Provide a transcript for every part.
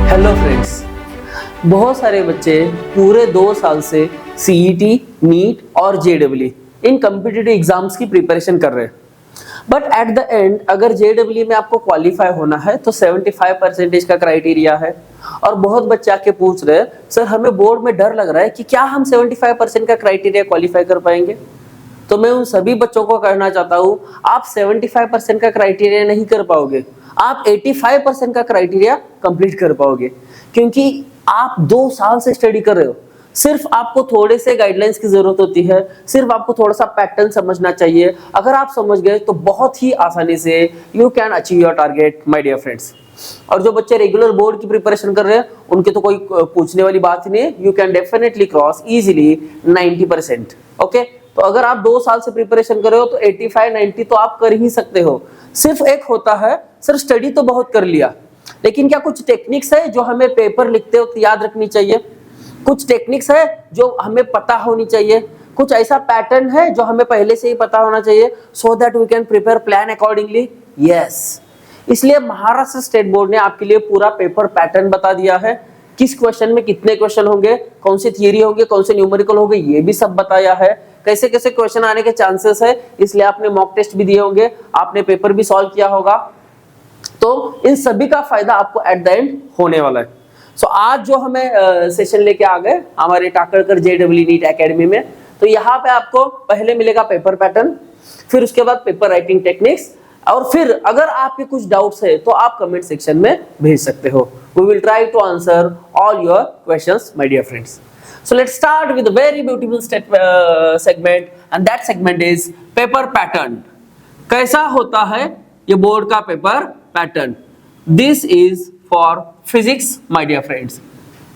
Hello friends, बहुत सारे बच्चे पूरे 2 साल से सीईटी, नीट और जेडब्ल्यू इन कॉम्पिटिटिव एग्जाम्स की प्रिपरेशन कर रहे हैं। बट एट द एंड अगर जेडब्ल्यू में आपको क्वालिफाई होना है तो 75% का क्राइटेरिया है। और बहुत बच्चे आके पूछ रहे हैं, सर हमें बोर्ड में डर लग रहा है कि क्या हम 75% का क्राइटेरिया क्वालिफाई कर पाएंगे। तो मैं उन सभी बच्चों को कहना चाहता हूँ, आप 75% का क्राइटेरिया नहीं कर पाओगे, आप 85% का क्राइटेरिया कंप्लीट कर पाओगे, क्योंकि आप 2 साल से स्टडी कर रहे हो। सिर्फ आपको थोड़े से गाइडलाइंस की जरूरत होती है, सिर्फ आपको थोड़ा सा पैटर्न समझना चाहिए। अगर आप समझ गए तो बहुत ही आसानी से you can achieve your target my dear friends. और जो बच्चे रेगुलर बोर्ड की प्रिपरेशन कर रहे हैं उनके तो कोई पूछने वाली बात ही नहीं है, you can definitely cross easily 90%। Okay, तो अगर आप 2 साल से प्रिपरेशन कर रहे हो तो 85-90 तो आप कर ही सकते हो। सिर्फ एक होता है, सर स्टडी तो बहुत कर लिया, लेकिन क्या कुछ टेक्निक्स है जो हमें पेपर लिखते वक्त याद रखनी चाहिए? कुछ टेक्निक्स है जो हमें पता होनी चाहिए, कुछ ऐसा पैटर्न है जो हमें पहले से ही पता होना चाहिए, so that we can prepare plan accordingly. Yes, इसलिए महाराष्ट्र स्टेट बोर्ड ने आपके लिए पूरा पेपर पैटर्न बता दिया है। किस क्वेश्चन में कितने क्वेश्चन होंगे, कौन से थियरी होंगे, कौन से न्यूमेरिकल होंगे, ये भी सब बताया है। कैसे कैसे क्वेश्चन आने के चांसेस है, इसलिए आपने मॉक टेस्ट भी दिए होंगे, आपने पेपर भी सॉल्व किया होगा। तो इन सभी का फायदा आपको एट द एंड होने वाला है। सो आज जो हमें सेशन लेके आ गए हमारे टाकरकर जेडब्ल्यू नीट एकेडमी में, तो यहाँ पे आपको पहले मिलेगा पेपर पैटर्न, फिर उसके बाद पेपर राइटिंग टेक्निक्स, और फिर अगर आपके कुछ डाउट्स है तो आप कमेंट सेक्शन में भेज सकते हो। We will try to answer all your questions my dear friends. So let's start with a very beautiful segment, and that segment is paper pattern. कैसा होता है ये बोर्ड का paper pattern? This is for physics, my dear friends.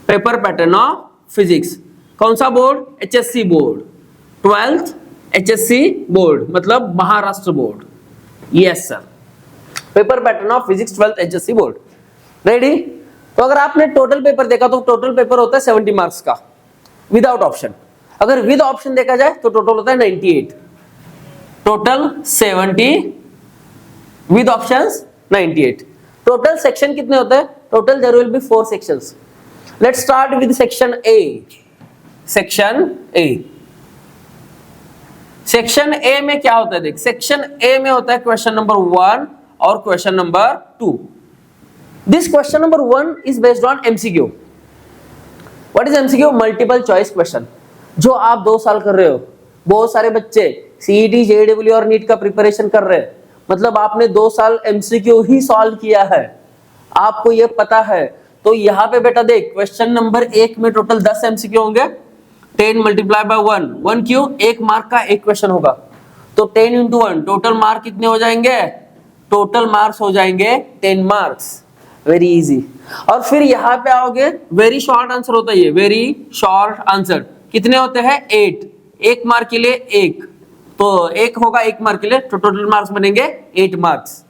Paper pattern of physics. कौन सा board? HSC board, 12th HSC board, मतलब Maharashtra board. Yes sir, paper pattern of physics 12th HSC board. Ready? तो अगर आपने total paper देखा तो total paper होता है 70 मार्क्स का विदाउट ऑप्शन। अगर विद ऑप्शन देखा जाए तो टोटल होता है 98। Total 70, with options 98। Total section कितने होते हैं? Total there will be 4 sections. Let's start with section A. Section A, section A में क्या होता है? देख, सेक्शन ए में होता है क्वेश्चन नंबर 1 और question number 2। This question number 1 is based on MCQ। What is MCQ? Multiple choice question. जो आप 2 साल कर रहे हो, बहुत सारे बच्चे सीईटी, जेडब्ल्यू और नीट का प्रिपरेशन कर रहे हैं, मतलब आपने 2 साल MCQ ही सॉल्व किया है, आपको ये पता है। तो यहाँ पे बेटा देख, क्वेश्चन नंबर 1 में टोटल 10 MCQ होंगे, 10 मल्टीप्लाई बाय 1 क्यों? 1 मार्क का एक क्वेश्चन होगा, तो 10 इंटू 1 टोटल मार्क कितने हो जाएंगे? टोटल मार्क्स हो जाएंगे 10 मार्क्स। Very easy. और फिर यहाँ पे आओगे, वेरी शॉर्ट आंसर होता है ये, वेरी शॉर्ट आंसर। कितने होते हैं? 8। 1 मार्क के लिए 1, तो 1 होगा 1 मार्क के लिए, तो टोटल मार्क्स बनेंगे 8 मार्क्स।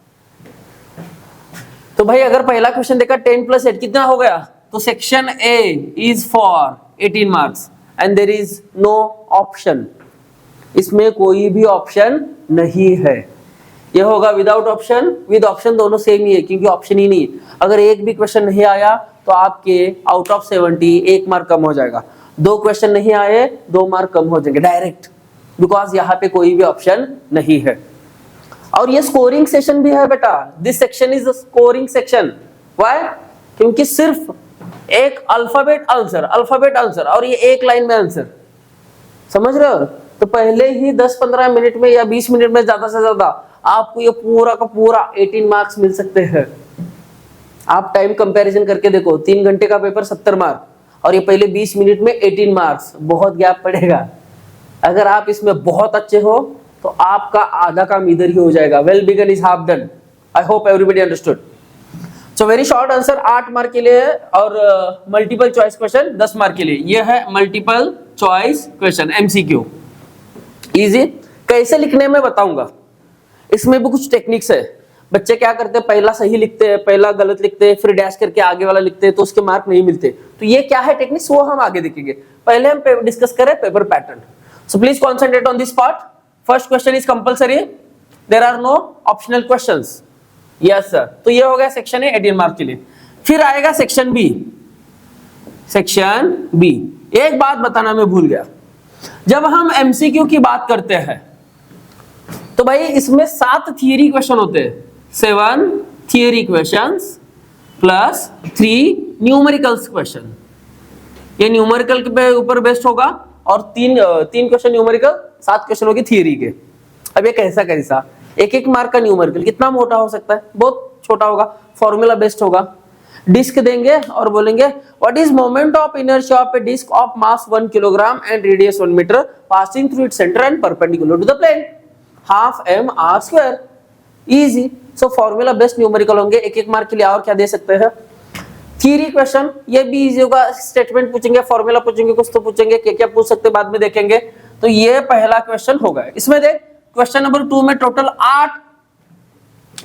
तो भाई अगर पहला क्वेश्चन देखा 10 + 8 कितना हो गया? तो section A is for 18 marks and there is no option. इसमें कोई भी ऑप्शन नहीं है। ये होगा विदाउट ऑप्शन, विद ऑप्शन, दोनों सेम ही है, क्योंकि ऑप्शन ही नहीं है। अगर एक भी क्वेश्चन नहीं आया तो आपके आउट ऑफ 70 1 मार्क कम हो जाएगा। 2 क्वेश्चन नहीं आए, 2 मार्क कम हो जाएंगे डायरेक्ट, बिकॉज यहाँ पे कोई भी ऑप्शन नहीं है। और ये स्कोरिंग सेशन भी है बेटा। This section is scoring section. Why? क्योंकि सिर्फ एक अल्फाबेट आंसर और ये एक लाइन में आंसर। समझ रहे हो? तो पहले ही 10-15 मिनट में या 20 मिनट में ज्यादा से ज्यादा आपको ये पूरा का पूरा 18 मार्क्स मिल सकते हैं। आप टाइम कंपैरिजन करके देखो, 3 घंटे का पेपर 70 मार्क और ये पहले 20 मिनट में 18 मार्क्स, बहुत गैप पड़ेगा। अगर आप इसमें बहुत अच्छे हो तो आपका आधा काम इधर ही हो जाएगा। Well begun is half done. I hope everybody understood. So very short answer 8 mark के लिए और मल्टीपल चॉइस क्वेश्चन 10 मार्क के लिए। ये है multiple choice question MCQ। Easy कैसे लिखने में बताऊंगा। इसमें भी कुछ टेक्निक्स है। बच्चे क्या करते हैं, पहला सही लिखते हैं, पहला गलत लिखते हैं, फिर डैश करके आगे वाला लिखते हैं, तो उसके मार्क नहीं मिलते। तो ये क्या है टेक्निक्स, वो हम आगे देखेंगे। पहले हम डिस्कस करें paper pattern. So please concentrate on this part. First question is compulsory, there are no optional questions. Yes sir. तो ये हो गया सेक्शन है 18 मार्क के लिए। फिर आएगा सेक्शन बी। सेक्शन बी, एक बात बताना मैं भूल गया, जब हम एमसीक्यू की बात करते हैं तो भाई इसमें 7 थियरी क्वेश्चन होते हैं, 7 theory questions plus 3 numericals question. ये न्यूमेरिकल के ऊपर बेस्ड होगा और तीन क्वेश्चन न्यूमेरिकल, 7 क्वेश्चन होगी थियरी के। अब ये कैसा कैसा, एक एक मार्क का न्यूमेरिकल कितना मोटा हो सकता है, बहुत छोटा होगा, फॉर्मूला बेस्ड होगा। डिस्क देंगे और बोलेंगे what is moment of inertia of a disc of mass 1 kilogram and radius 1 metre passing through its centre and perpendicular to the plane, half M R square. Easy. So formula based numerical होंगे एक एक mark के लिए। और क्या दे सकते हैं, theory question, ये भी इजी होगा, स्टेटमेंट पूछेंगे, फॉर्मूला पूछेंगे, कुछ तो पूछेंगे, क्या क्या पूछ सकते बाद में देखेंगे। तो ये पहला क्वेश्चन होगा। इसमें देख क्वेश्चन नंबर 2 में total 8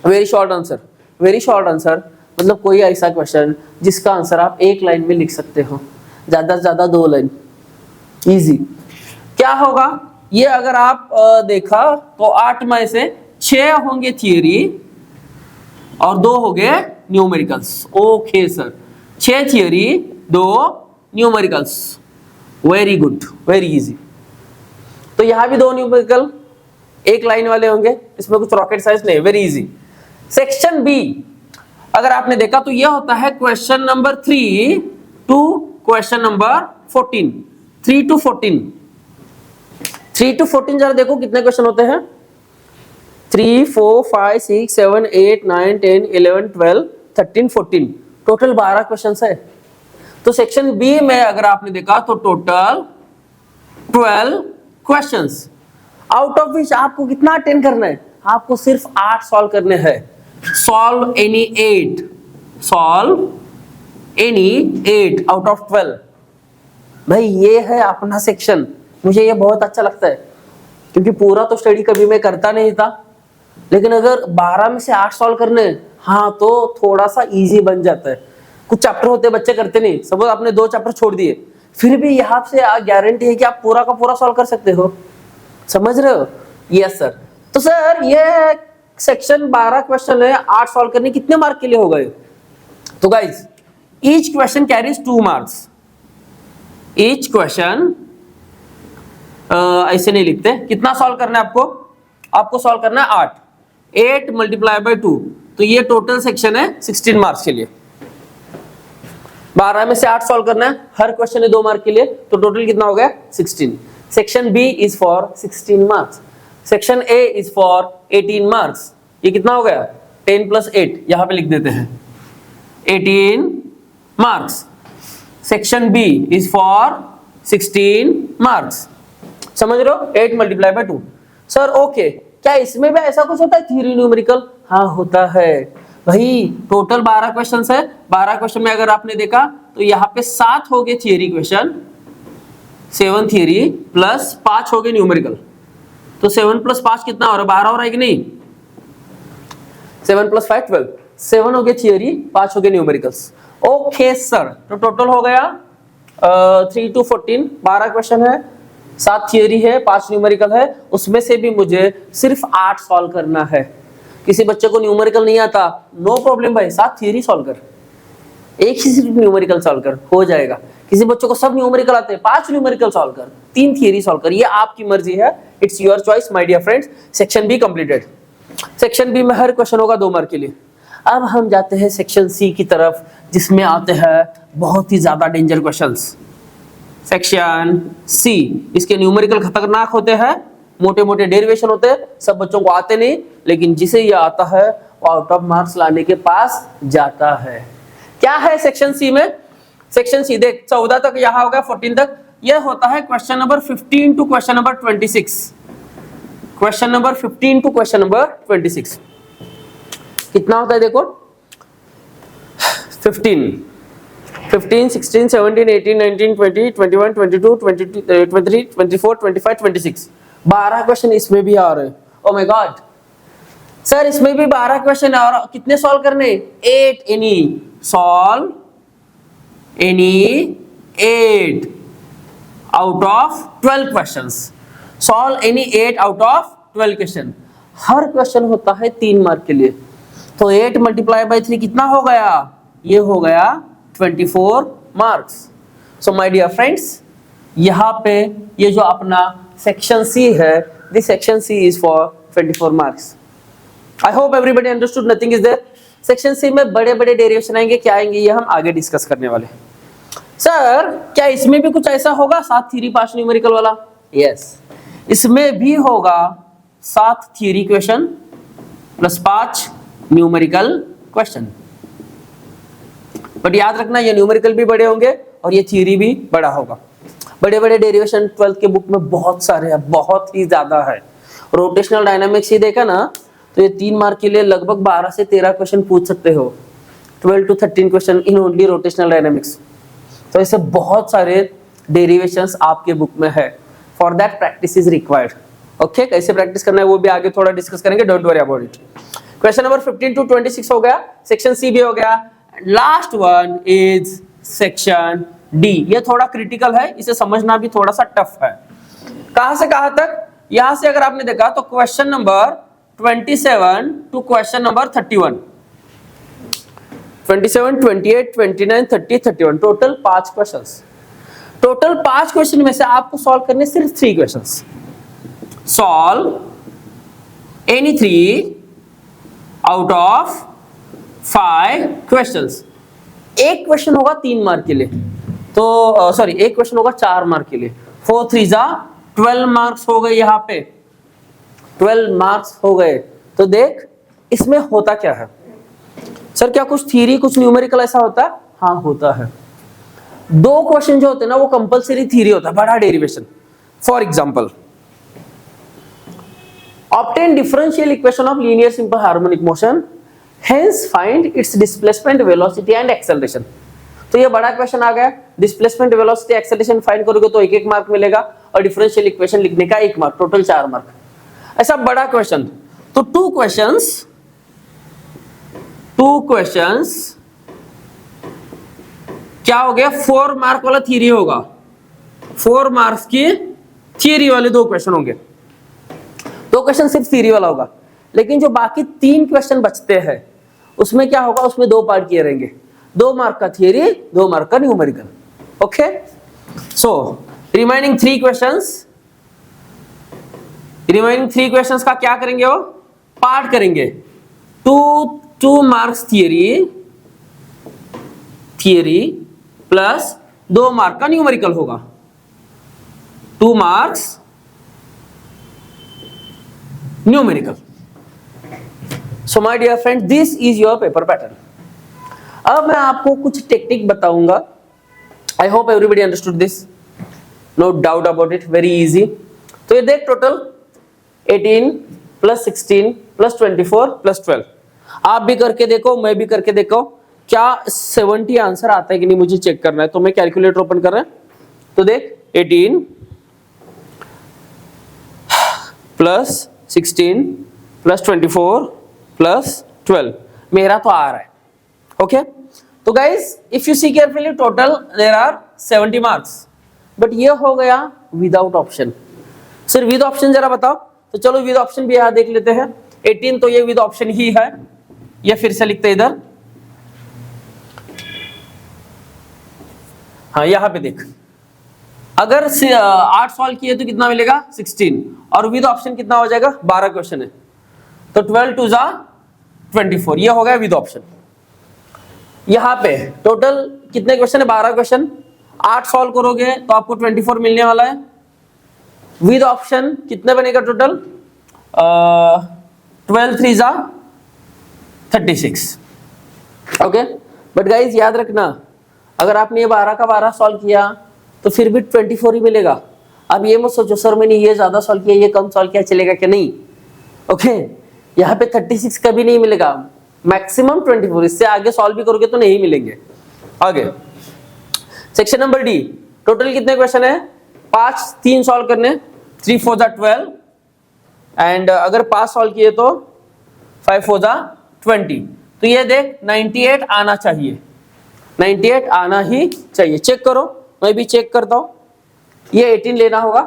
very short answer, very short answer मतलब कोई ऐसा क्वेश्चन जिसका आंसर आप एक लाइन में लिख सकते हो, ज्यादा से ज्यादा 2 लाइन, इजी। क्या होगा ये, अगर आप देखा तो 8 में से 6 होंगे थियरी और 2 हो गए numericals. Okay sir, 6 theory 2 numericals, very good, very easy. तो यहां भी 2 न्यूमेरिकल एक लाइन वाले होंगे, इसमें कुछ रॉकेट साइंस नहीं, वेरी इजी। सेक्शन बी अगर आपने देखा तो यह होता है question number 3 to question number 14, 3 to 14। 3 to 14 जरा देखो कितने क्वेश्चन होते हैं, 3 4 5 6 7 8 9 10 11 12 13 14, टोटल 12 क्वेश्चन है। तो सेक्शन बी में अगर आपने देखा तो टोटल 12 क्वेश्चंस, आउट ऑफ विच आपको कितना अटेंड करना है, आपको सिर्फ 8 सॉल्व करने हैं। Solve any 8, solve any 8 out of 12। भाई ये है अपना सेक्शन, मुझे ये बहुत अच्छा लगता है क्योंकि पूरा तो स्टडी कभी मैं करता नहीं था, लेकिन अगर 12 में से 8 सॉल्व करने हाँ तो थोड़ा सा इजी बन जाता है। कुछ चैप्टर होते बच्चे करते नहीं, सपोज आपने 2 चैप्टर छोड़ दिए, फिर भी यहाँ से गारंटी है कि आप पूरा का पूरा सॉल्व कर सकते हो, समझ रहे हो? Yes sir. तो सर ये सेक्शन 12 क्वेश्चन है, 8 सॉल्व करने कितने मार्क के लिए हो गए? तो guys each question carries 2 marks. Each question ऐसे नहीं लिखते, कितना सॉल्व करना है आपको? आपको सॉल्व करना है 8, 8 मल्टीप्लाई बाय 2, तो ये टोटल सेक्शन है 16 मार्क्स के लिए। 12 में से 8 सॉल्व करना है, हर क्वेश्चन है 2 मार्क के लिए, तो टोटल कितना हो गया? 16। Section B is for 16 marks, section A is for 18 marks. ये कितना हो गया? 10 + 8, यहां पे लिख देते हैं 18 marks. Section B is for 16 marks, समझ रहे हो? 8 मल्टीप्लाई बाय 2। सर ओके, क्या इसमें भी ऐसा कुछ होता है थ्योरी न्यूमेरिकल? हाँ होता है भाई। टोटल 12 क्वेश्चन है, 12 क्वेश्चन में अगर आपने देखा तो यहाँ पे 7 हो गए थियरी क्वेश्चन, 7 थियरी प्लस 5 हो गए न्यूमेरिकल, तो 7 + 5 कितना हो रहा है? 12 हो रहा है कि नहीं? 7 + 5 12, 7 हो गए थियरी, 5 हो गए न्यूमेरिकल्स। ओके सर, तो टोटल हो गया 3 to 14, 12 क्वेश्चन है, 7 थियरी है, 5 न्यूमेरिकल है, उसमें से भी मुझे सिर्फ 8 सॉल्व करना है। किसी बच्चे को न्यूमेरिकल नहीं आता, नो प्रॉब्लम भाई, 7 थियरी सॉल्व कर, एक ही सिर्फ न्यूमेरिकल सॉल्व कर, हो जाएगा। किसी बच्चों को सब न्यूमेरिकल आते हैं, 5 न्यूमेरिकल सॉल्व कर, 3 थियरी सॉल्व कर, ये आपकी मर्जी है, it's your choice my dear friends. Section B completed. Section B में हर क्वेश्चन होगा 2 मार्क के लिए। अब हम जाते हैं सेक्शन सी की तरफ, जिसमें आते हैं बहुत ही ज्यादा डेंजर क्वेश्चंस। सेक्शन सी, इसके न्यूमेरिकल खतरनाक होते हैं, मोटे मोटे डेरिवेशन होते हैं, सब बच्चों को आते नहीं, लेकिन जिसे ये आता है वो आउट ऑफ मार्क्स लाने के पास जाता है। क्या है सेक्शन सी में? सेक्शन सी देख, 14 तक यहां होगा, 14 तक यह होता है question number 15 to question number 26। Question number 15 to question number 26 कितना होता है देखो, 15 16 17 18 19 20 21 22 23 24 25 26, 12 क्वेश्चन इसमें भी आ रहे हैं। ओ माय गॉड सर, इसमें भी 12 क्वेश्चन है और कितने सॉल्व करने? 8 any, solve any 8 out of 12 questions, solve any 8 out of 12 question. Her question होता है 3 मार्क के लिए, तो 8 × 3 कितना हो गया? ये हो गया 24 marks. So my dear friends, यहाँ पे ये जो अपना सेक्शन सी है, this section C is for 24 marks. I hope everybody understood, nothing is there. Section C में बड़े बड़े डेरिवेशन आएंगे, क्या आएंगे ये हम आगे डिस्कस करने वाले। सर क्या इसमें भी कुछ ऐसा होगा 7 थ्योरी 5 न्यूमेरिकल वाला? यस, इसमें भी होगा 7 theory question plus 5 numerical question. But याद रखना ये न्यूमेरिकल भी बड़े होंगे और ये थ्योरी भी बड़ा होगा। बड़े बड़े डेरिवेशन 12th के बुक में बहुत सारे हैं, बहुत ही ज्यादा है। रोटेशनल डायनामिक्स ही देखा ना तो ये 3 मार्क के लिए लगभग 12 से 13 क्वेश्चन पूछ सकते हो, 12 to 13 question in only rotational dynamics. तो ऐसे बहुत सारे डेरिवेशंस आपके बुक में है। For that practice is required. Okay, कैसे प्रैक्टिस करना है वो भी आगे थोड़ा डिस्कस करेंगे, don't worry about it. Question number 15 to 26 हो गया, सेक्शन सी भी हो गया। Last one is section D. ये थोड़ा क्रिटिकल है, इसे समझना भी थोड़ा सा टफ है। कहां से कहां तक? यहां से अगर आपने देखा तो question number 27 to question number 31, 27, 28, 29, 30, 31, total 5 questions. Total 5 question में से आपको सॉल्व करने सिर्फ 3 questions. Solve any 3 out of 5 questions. एक क्वेश्चन होगा 3 मार्क के लिए, तो सॉरी एक क्वेश्चन होगा 4 मार्क के लिए। 4 3 12 मार्क्स हो गए, यहाँ पे 12 मार्क्स हो गए। तो देख इसमें होता क्या है। सर क्या कुछ थ्योरी कुछ न्यूमेरिकल ऐसा होता है? हाँ होता है। 2 क्वेश्चन जो होते हैं ना वो कंपलसरी थ्योरी होता है, बड़ा derivation. For example, obtain differential equation of linear simple harmonic motion, hence find its displacement, velocity and acceleration. तो ये बड़ा क्वेश्चन आ गया। डिस्प्लेसमेंट, वेलोसिटी, एक्सेलरेशन फाइंड करोगे तो 1-1 मार्क मिलेगा और डिफरेंशियल इक्वेशन लिखने का 1 मार्क, टोटल 4 मार्क। ऐसा बड़ा क्वेश्चन। तो 2 क्वेश्चंस क्या हो गया? 4 मार्क वाला थ्योरी होगा, 4 मार्क्स की थ्योरी वाले 2 क्वेश्चन होंगे। 2 क्वेश्चन सिर्फ थ्योरी वाला होगा, लेकिन जो बाकी 3 क्वेश्चन बचते हैं उसमें क्या होगा? उसमें 2 पार्ट किए रहेंगे, 2 मार्क का थ्योरी, 2 मार्क का numerical. Okay, so remaining 3 questions का क्या करेंगे? वो पार्ट करेंगे। 2 मार्क्स थ्योरी प्लस 2 मार्क का न्यूमेरिकल होगा। 2 marks numerical. So my dear friend, this is your paper pattern. अब मैं आपको कुछ टेक्निक बताऊंगा। I hope everybody understood this, no doubt about it, very easy. तो ये देख, टोटल 18 प्लस 16 प्लस 24 प्लस 12। आप भी करके देखो, मैं भी करके देखो, क्या 70 आंसर आता है कि नहीं मुझे चेक करना है। तो मैं कैलकुलेटर ओपन कर रहा है, तो देख 18 प्लस 16 प्लस 24 प्लस 12 मेरा तो आ रहा है। ओके, तो guys if you see carefully, total there are 70 marks, but ये हो गया without option. Sir with option जरा बताओ। तो चलो विद ऑप्शन भी यहां देख लेते हैं। 18 तो ये विद ऑप्शन ही है, ये फिर से लिखते इधर। हाँ यहां पे देख, अगर 8 सॉल्व किए तो कितना मिलेगा? 16, और विद ऑप्शन कितना हो जाएगा? 12 क्वेश्चन है, तो 12 2 24, ये हो गया विद ऑप्शन। यहाँ पे टोटल कितने क्वेश्चन है? 12 क्वेश्चन। 8 सॉल्व करोगे तो आपको 24 मिलने वाला है। विद ऑप्शन कितने बनेगा टोटल? 12 3 36। ओके, बट गाइज याद रखना, अगर आपने ये 12 का 12 सॉल्व किया तो फिर भी 24 ही मिलेगा। अब ये मत सोचो सर मैंने ये ज्यादा सॉल्व किया, ये कम सॉल्व किया, चलेगा क्या? नहीं। ओके, यहाँ पे 36 कभी नहीं मिलेगा, मैक्सिमम 24। इससे आगे सॉल्व भी करोगे तो नहीं मिलेंगे। आगे सेक्शन नंबर डी, टोटल कितने क्वेश्चन है? 5, 3 सॉल्व करने, 3 4 12, एंड अगर 5 सॉल्व किए तो 5 4 20। तो ये देख 98 आना चाहिए, 98 आना ही चाहिए। चेक करो, मैं भी चेक करता हूं। ये 18 लेना होगा,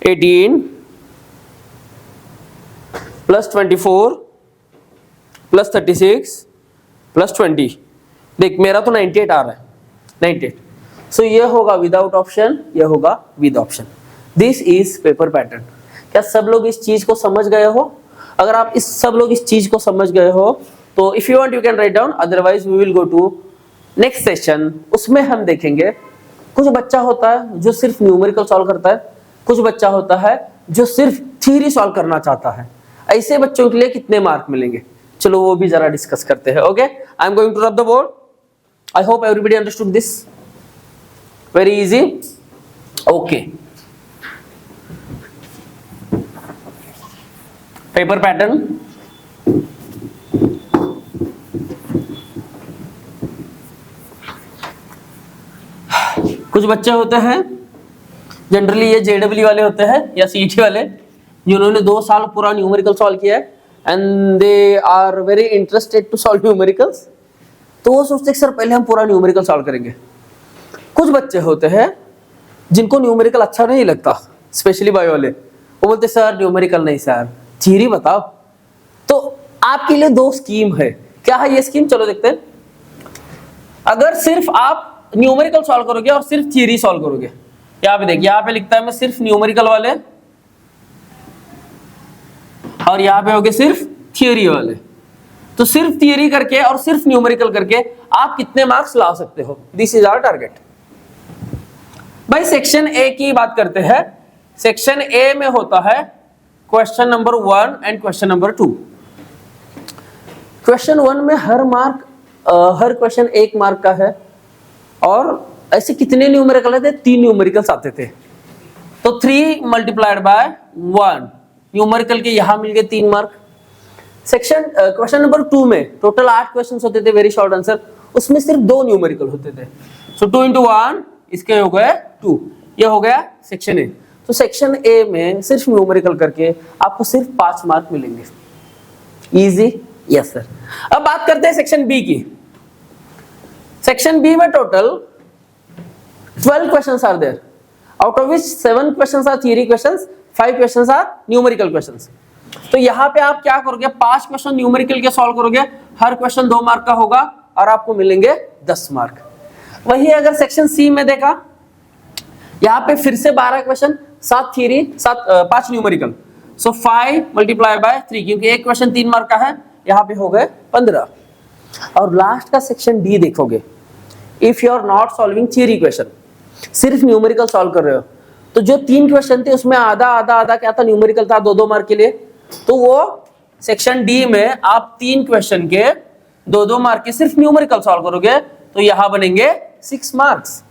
18 प्लस 24 प्लस 36 प्लस 20, देख मेरा तो 98 आ रहा है, 98। सो ये होगा विदाउट ऑप्शन, ये होगा with option. This is paper pattern. क्या सब लोग इस चीज को समझ गए हो? अगर आप सब लोग इस चीज को समझ गए हो तो if you want you can write down, otherwise we will go to next session. उसमें हम देखेंगे कुछ बच्चा होता है जो सिर्फ न्यूमेरिकल सॉल्व करता है, कुछ बच्चा होता है जो सिर्फ थ्योरी सॉल्व करना चाहता है। ऐसे बच्चों के लिए कितने मार्क मिलेंगे, चलो वो भी जरा डिस्कस करते हैं। Okay, I am going to rub the board. I hope everybody understood this. Very easy. Okay, paper pattern. कुछ बच्चे होते हैं, जनरली ये जेडब्ल्यू वाले होते हैं या सीईटी वाले, जिन्होंने 2 साल पूरा न्यूमेरिकल सॉल्व किया है and they are very interested to solve numericals. तो वो सोचते हैं सर पहले हम पूरा न्यूमेरिकल सॉल्व करेंगे। कुछ बच्चे होते हैं जिनको न्यूमेरिकल अच्छा नहीं लगता, स्पेशली बायो वाले, वो बोलते सर न्यूमेरिकल नहीं सर, थ्योरी बताओ। तो आपके लिए 2 स्कीम है। क्या है ये स्कीम, चलो देखते हैं। अगर सिर्फ आप न्यूमेरिकल सॉल्व करोगे और सिर्फ थ्योरी सॉल्व करोगे, यहाँ पे देखिए, यहाँ पे लिखता है मैं सिर्फ न्यूमेरिकल वाले और यहाँ पे हो गए सिर्फ थ्योरी वाले। तो सिर्फ थ्योरी करके और सिर्फ न्यूमेरिकल करके आप कितने मार्क्स ला सकते हो, दिस इज आवर टारगेट। भाई सेक्शन ए की बात करते हैं। सेक्शन ए में होता है question number 1 and question number 2। Question 1 में हर क्वेश्चन 1 मार्क का है और ऐसे कितने न्यूमेरिकल आते थे, 3 न्यूमेरिकल्स आते थे। तो 3 मल्टीप्लाइड बाय 1 न्यूमेरिकल के यहां मिल गए 3 मार्क। क्वेश्चन नंबर 2 में टोटल 8 क्वेश्चंस होते थे, वेरी शॉर्ट आंसर, उसमें सिर्फ 2 न्यूमेरिकल होते थे। सो 2 into 1 इसके हो गए 2, ये हो गया सेक्शन ए। तो सेक्शन ए में सिर्फ न्यूमेरिकल करके आपको सिर्फ 5 मार्क मिलेंगे। Easy, yes sir. अब बात करते हैं सेक्शन बी की। सेक्शन बी में total 12 questions are there, out of which 7 questions are theory questions, 5 questions are numerical questions. तो यहाँ पे आप क्या करोगे, 5 क्वेश्चन न्यूमेरिकल के सॉल्व करोगे, हर क्वेश्चन 2 मार्क का होगा और आपको मिलेंगे 10 मार्क। वही अगर सेक्शन सी में देखा, यहाँ पे फिर से 12 question, 7 theory, 5 numerical. So 5 multiply by 3, क्योंकि एक क्वेश्चन 3 मार्क का है, यहाँ पे हो गए 15। और लास्ट का सेक्शन डी देखोगे, if you are not solving theory question, सिर्फ न्यूमेरिकल सॉल्व कर रहे हो, तो जो 3 क्वेश्चन थे उसमें आधा क्या था, न्यूमेरिकल था 2-2 मार्क के लिए। तो वो सेक्शन डी में आप 3 क्वेश्चन के 2-2 मार्क के सिर्फ न्यूमेरिकल सॉल्व करोगे, तो यहां बनेंगे 6 मार्क्स।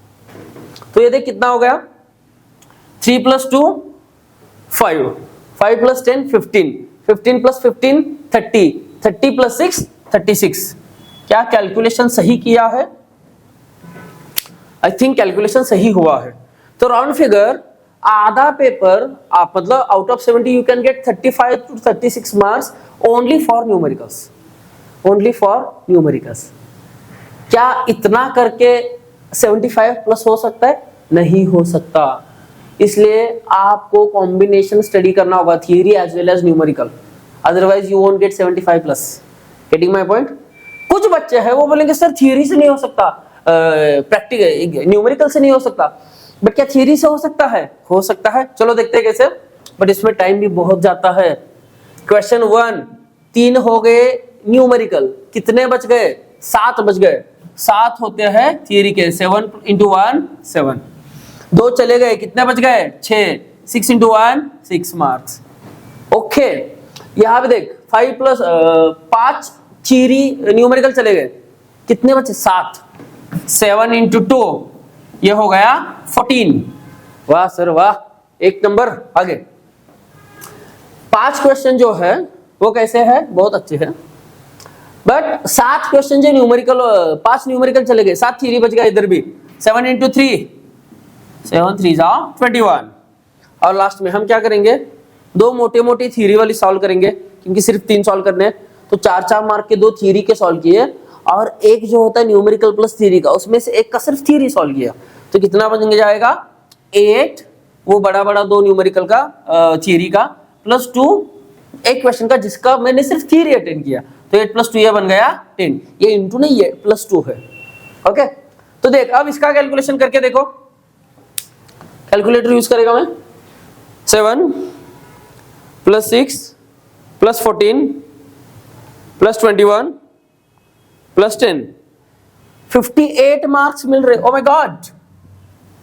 तो ये देख कितना हो गया, 3 + 2 5, 5 + 10 15, 15 + 15 30, 30 + 6 36। क्या कैलकुलेशन सही किया है? आई थिंक कैलकुलेशन सही हुआ है। तो राउंड फिगर आधा पेपर आप मतलब out of 70 you can get 35 to 36 marks only for numericals, only for numericals. क्या इतना करके 75+ हो सकता है? नहीं हो सकता। इसलिए आपको कॉम्बिनेशन स्टडी करना होगा, theory as well as numerical, otherwise you won't get 75+। Getting my point? कुछ बच्चे हैं वो बोलेंगे सर थियरी से नहीं हो सकता, प्रैक्टिकल न्यूमेरिकल से नहीं हो सकता, बट क्या थियरी से हो सकता है? हो सकता है। चलो देखते हैं कैसे, बट इसमें टाइम भी बहुत जाता है। क्वेश्चन 1 3 हो गए न्यूमेरिकल, कितने बच गए? 7 बच गए। 7 होते हैं थियरी के, 7 × 1 7, 2 चले गए, कितने बच गए? 6, 6 × 1 6 मार्क्स। ओके, यहाँ पे देख 5 थियरी न्यूमेरिकल चले गए, कितने बचे? 7, 7 × 2 ये हो गया 14। वाह सर वाह, एक नंबर आगे। 5 क्वेश्चन जो है वो कैसे है, बहुत अच्छे हैं, बट 7 क्वेश्चन जो न्यूमेरिकल, 5 न्यूमेरिकल चले गए, 7 थियरी बच गया इधर भी। 7 × 3 7 3 21। और लास्ट में हम क्या करेंगे, 2 मोटे मोटी थियरी वाली सॉल्व करेंगे, क्योंकि सिर्फ 3 सॉल्व करने हैं। तो 4-4 मार्क के 2 थियरी के सॉल्व किए और एक जो होता है न्यूमेरिकल प्लस थियरी का, उसमें से एक का सिर्फ थियरी सॉल्व किया, तो कितना बन जाएगा? 8, वो बड़ा 2 न्यूमेरिकल का थियरी का, प्लस 2 एक क्वेश्चन का जिसका मैंने सिर्फ थियरी अटेंड किया, तो 8 + 2 ये बन गया 10। ये इंटू नहीं है, +2 है। ओके, तो देख अब इसका कैलकुलेशन करके देखो, कैलकुलेटर यूज करेगा मैं, 7 + 6 + 14 + 21 + 10, 58 मार्क्स मिल रहे। ओ माय गॉड,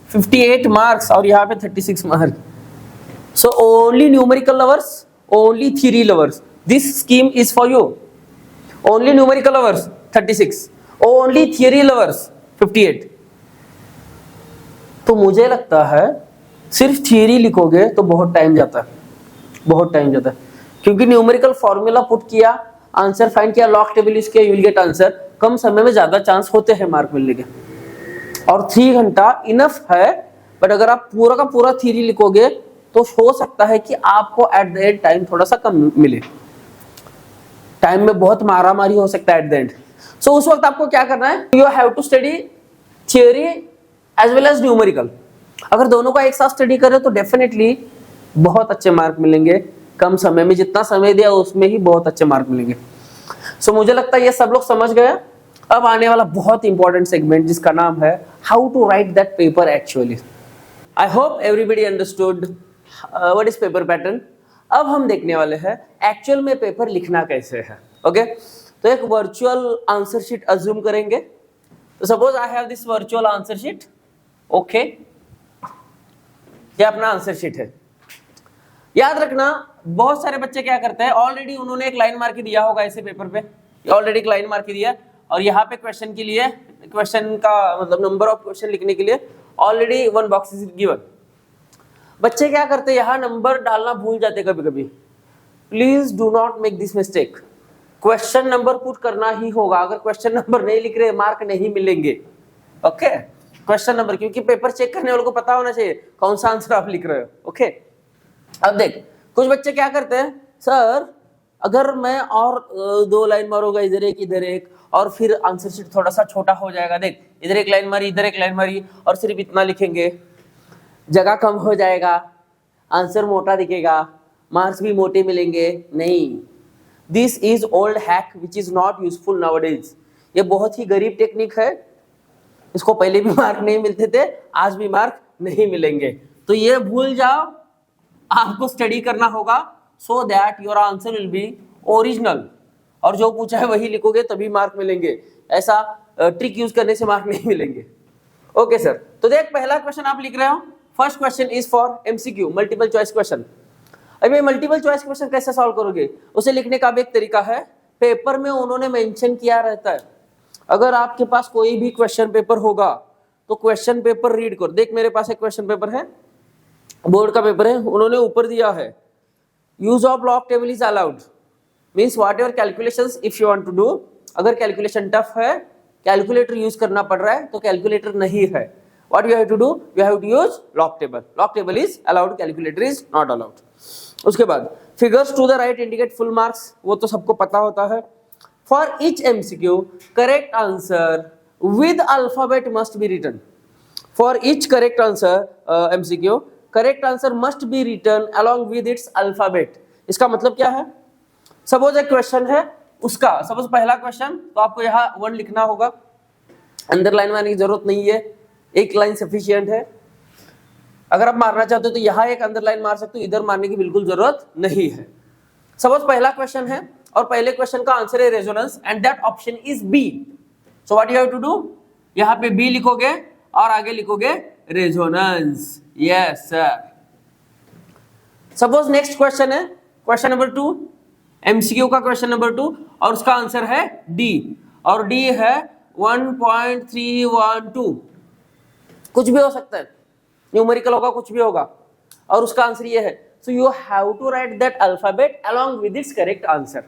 58 मार्क्स और यहाँ पे 36 marks. So only numerical lovers, only theory lovers, this scheme is for you. Only numerical lovers 36, only theory lovers 58। तो मुझे लगता है सिर्फ थ्योरी लिखोगे तो बहुत टाइम जाता है, बहुत टाइम जाता है, क्योंकि न्यूमेरिकल फॉर्मूला पुट किया, आंसर फाइंड किया, लॉग टेबल यूज किया, यू विल गेट आंसर। कम समय में ज्यादा चांस होते हैं मार्क मिलने के, और 3 घंटा इनफ है। बट अगर आप पूरा का पूरा थ्योरी लिखोगे तो हो सकता है कि आपको एट द एंड टाइम थोड़ा सा कम मिले, टाइम में बहुत मारा मारी हो सकता है एट द एंड। सो उस वक्त आपको क्या करना है, you have to study theory as well as numerical. अगर दोनों का एक साथ स्टडी करें तो डेफिनेटली बहुत अच्छे मार्क मिलेंगे, कम समय में, जितना समय दिया उसमें ही बहुत अच्छे मार्क मिलेंगे। सो मुझे लगता है ये सब लोग समझ गए। अब आने वाला बहुत इंपॉर्टेंट सेगमेंट जिसका नाम है how to write that paper actually. I hope everybody understood what is paper pattern. अब हम देखने वाले हैं एक्चुअल में पेपर लिखना कैसे है। ओके, तो एक वर्चुअल आंसर शीट अज्यूम करेंगे। तो suppose I have this virtual answer sheet. Okay, ये अपना आंसर शीट है। याद रखना बहुत सारे बच्चे क्या करते हैं, ऑलरेडी उन्होंने एक लाइन मार के दिया होगा ऐसे पेपर पे, ऑलरेडी एक लाइन मार के दिया, और यहाँ पे क्वेश्चन के लिए, क्वेश्चन का मतलब नंबर ऑफ क्वेश्चन लिखने के लिए ऑलरेडी 1 बॉक्स इज गिवन। बच्चे क्या करते हैं, यहाँ नंबर डालना भूल जाते कभी कभी। Please do not make this mistake. Question number put करना ही होगा, अगर क्वेश्चन नंबर नहीं लिख रहे मार्क नहीं मिलेंगे। ओके, क्वेश्चन नंबर, क्योंकि पेपर चेक करने वालों को पता होना चाहिए कौन सा आंसर आप लिख रहे हो। ओके, अब देख कुछ बच्चे क्या करते हैं, सर अगर मैं और 2 लाइन मारूंगा, इधर एक इधर एक, और फिर आंसर शीट थोड़ा सा छोटा हो जाएगा। देख इधर एक लाइन मारी, इधर एक लाइन मारी, और सिर्फ इतना लिखेंगे, जगह कम हो जाएगा, आंसर मोटा दिखेगा, मार्क्स भी मोटे मिलेंगे। नहीं, this is old hack which is not useful nowadays. ये बहुत ही गरीब टेक्निक है, इसको पहले भी मार्क नहीं मिलते थे, आज भी मार्क नहीं मिलेंगे। तो ये भूल जाओ, आपको स्टडी करना होगा so that your answer will be original, और जो पूछा है वही लिखोगे तभी मार्क मिलेंगे। ऐसा ट्रिक यूज करने से मार्क नहीं मिलेंगे। ओके सर, तो देख पहला क्वेश्चन आप लिख रहे हो। First question is for MCQ, multiple choice question. अभी मल्टीपल चॉइस क्वेश्चन कैसे सॉल्व करोगे, उसे लिखने का भी एक तरीका है। पेपर में उन्होंने मेंशन किया रहता है, अगर आपके पास कोई भी क्वेश्चन पेपर होगा तो क्वेश्चन पेपर रीड करो। देख मेरे पास एक क्वेश्चन पेपर है, बोर्ड का पेपर है, उन्होंने ऊपर दिया है use of log table is allowed, means whatever calculations if you want to do. अगर कैलकुलेशन टफ है, कैलकुलेटर यूज करना पड़ रहा है, तो कैलकुलेटर नहीं है, what you have to do, you have to use log table. Log table is allowed, calculator is not allowed. उसके बाद figures to the right indicate full marks, वो तो सबको पता होता है। For each MCQ correct answer with alphabet must be written. For each correct answer MCQ correct answer must be written along with its alphabet. इसका मतलब क्या है, सपोज एक क्वेश्चन है उसका, सपोज पहला क्वेश्चन, तो आपको यहाँ 1 लिखना होगा, अंडरलाइन मारने की जरूरत नहीं है, एक लाइन सफिशिएंट है। अगर आप मारना चाहते हो तो यहाँ एक अंडरलाइन मार सकते हो, इधर मारने की बिल्कुल जरूरत नहीं है। सपोज पहला क्वेश्चन है और पहले क्वेश्चन का आंसर है resonance and that option is B. So what you have to do, यहाँ पे बी लिखोगे और आगे लिखोगे resonance. Yes sir. Suppose next question है क्वेश्चन नंबर 2, एमसीक्यू का क्वेश्चन नंबर 2, और उसका आंसर है डी, और डी है 1.312, कुछ भी हो सकता है, न्यूमेरिकल होगा, कुछ भी होगा, और उसका आंसर ये है। So you have to write that alphabet along with its correct answer.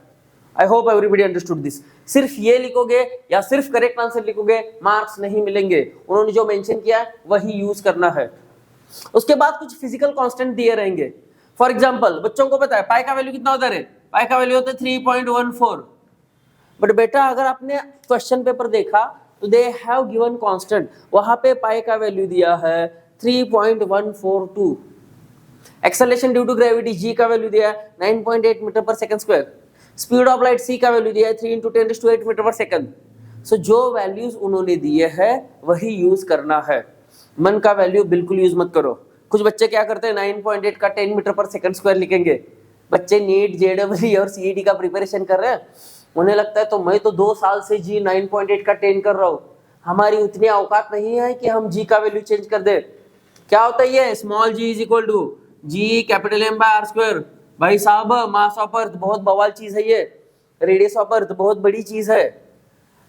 I hope everybody understood this. सिर्फ ये लिखोगे या सिर्फ करेक्ट आंसर लिखोगे मार्क्स नहीं मिलेंगे, उन्होंने जो मेंशन किया है वही यूज करना है। उसके बाद कुछ फिजिकल कांस्टेंट दिए रहेंगे। फॉर एग्जांपल बच्चों को पता है पाई का वैल्यू कितना होता है, पाई का वैल्यू होता है 3.14। बट बेटा अगर आपने क्वेश्चन पेपर देखा तो दे हैव गिवन कांस्टेंट, वहां पे पाई का वैल्यू दिया है 3.142। Acceleration due to gravity G का वैल्यू दिया है 9.8 मीटर पर second square. Speed of light C का वैल्यू दिया है 3 × 10⁸ मीटर पर सेकंड। सो जो वैल्यूज उन्होंने दिए हैं वही यूज करना है, मन का वैल्यू बिल्कुल यूज मत करो। कुछ बच्चे क्या करते हैं 9.8 का 10 मीटर पर सेकंड स्क्वायर लिखेंगे। बच्चे नीट जेडब्ल्यू और सीईटी का प्रिपरेशन कर रहे हैं, उन्हें लगता है तो मैं तो 2 साल से जी 9.8 का 10 कर रहा हूँ, हमारी उतनी औकात नहीं है कि हम जी का वैल्यू चेंज कर दे। क्या होता है ये small G is equal to G capital M by R square. भाई साहब मास ऑफ अर्थ बहुत बवाल चीज है, ये रेडियस ऑफ अर्थ बहुत बड़ी चीज है,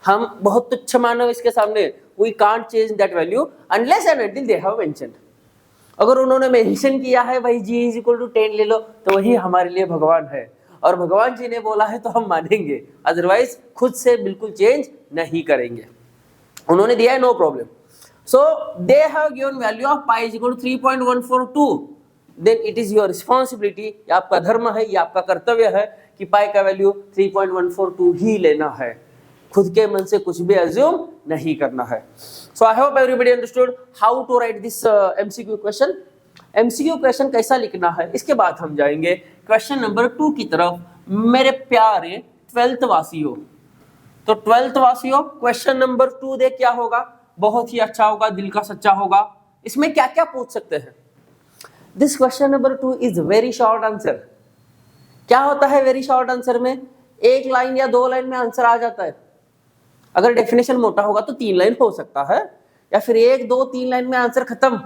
हम बहुत तुच्छ मानव इसके सामने। We can't change that value unless and until they have mentioned. अगर उन्होंने मेंशन किया है भाई जी इज इक्वल टू 10 ले लो, तो वही हमारे लिए भगवान है, और भगवान जी ने बोला है तो हम मानेंगे, अदरवाइज खुद से बिल्कुल चेंज नहीं करेंगे। उन्होंने दिया है no problem. So they have given value of pi is equal to 3.142, then it is your responsibility, ये आपका धर्म है, ये आपका कर्तव्य है कि पाई का वैल्यू 3.142 ही लेना है, खुद के मन से कुछ भी अज्यूम नहीं करना है। So I hope everybody understood how to write this MCQ question. MCQ question कैसा लिखना है, इसके बाद हम जाएंगे क्वेश्चन नंबर 2 की तरफ। मेरे प्यारे 12th वासियों, तो 12th वासियों क्वेश्चन नंबर 2 देख क्या होगा, बहुत ही अच्छा होगा, दिल का सच्चा होगा। इसमें क्या क्या पूछ सकते हैं। This question number 2 is very short answer. क्या होता है वेरी शॉर्ट आंसर में, एक लाइन या 2 लाइन में आंसर आ जाता है। अगर डेफिनेशन मोटा होगा तो 3 लाइन हो सकता है, या फिर 1 2 3 लाइन में आंसर खत्म।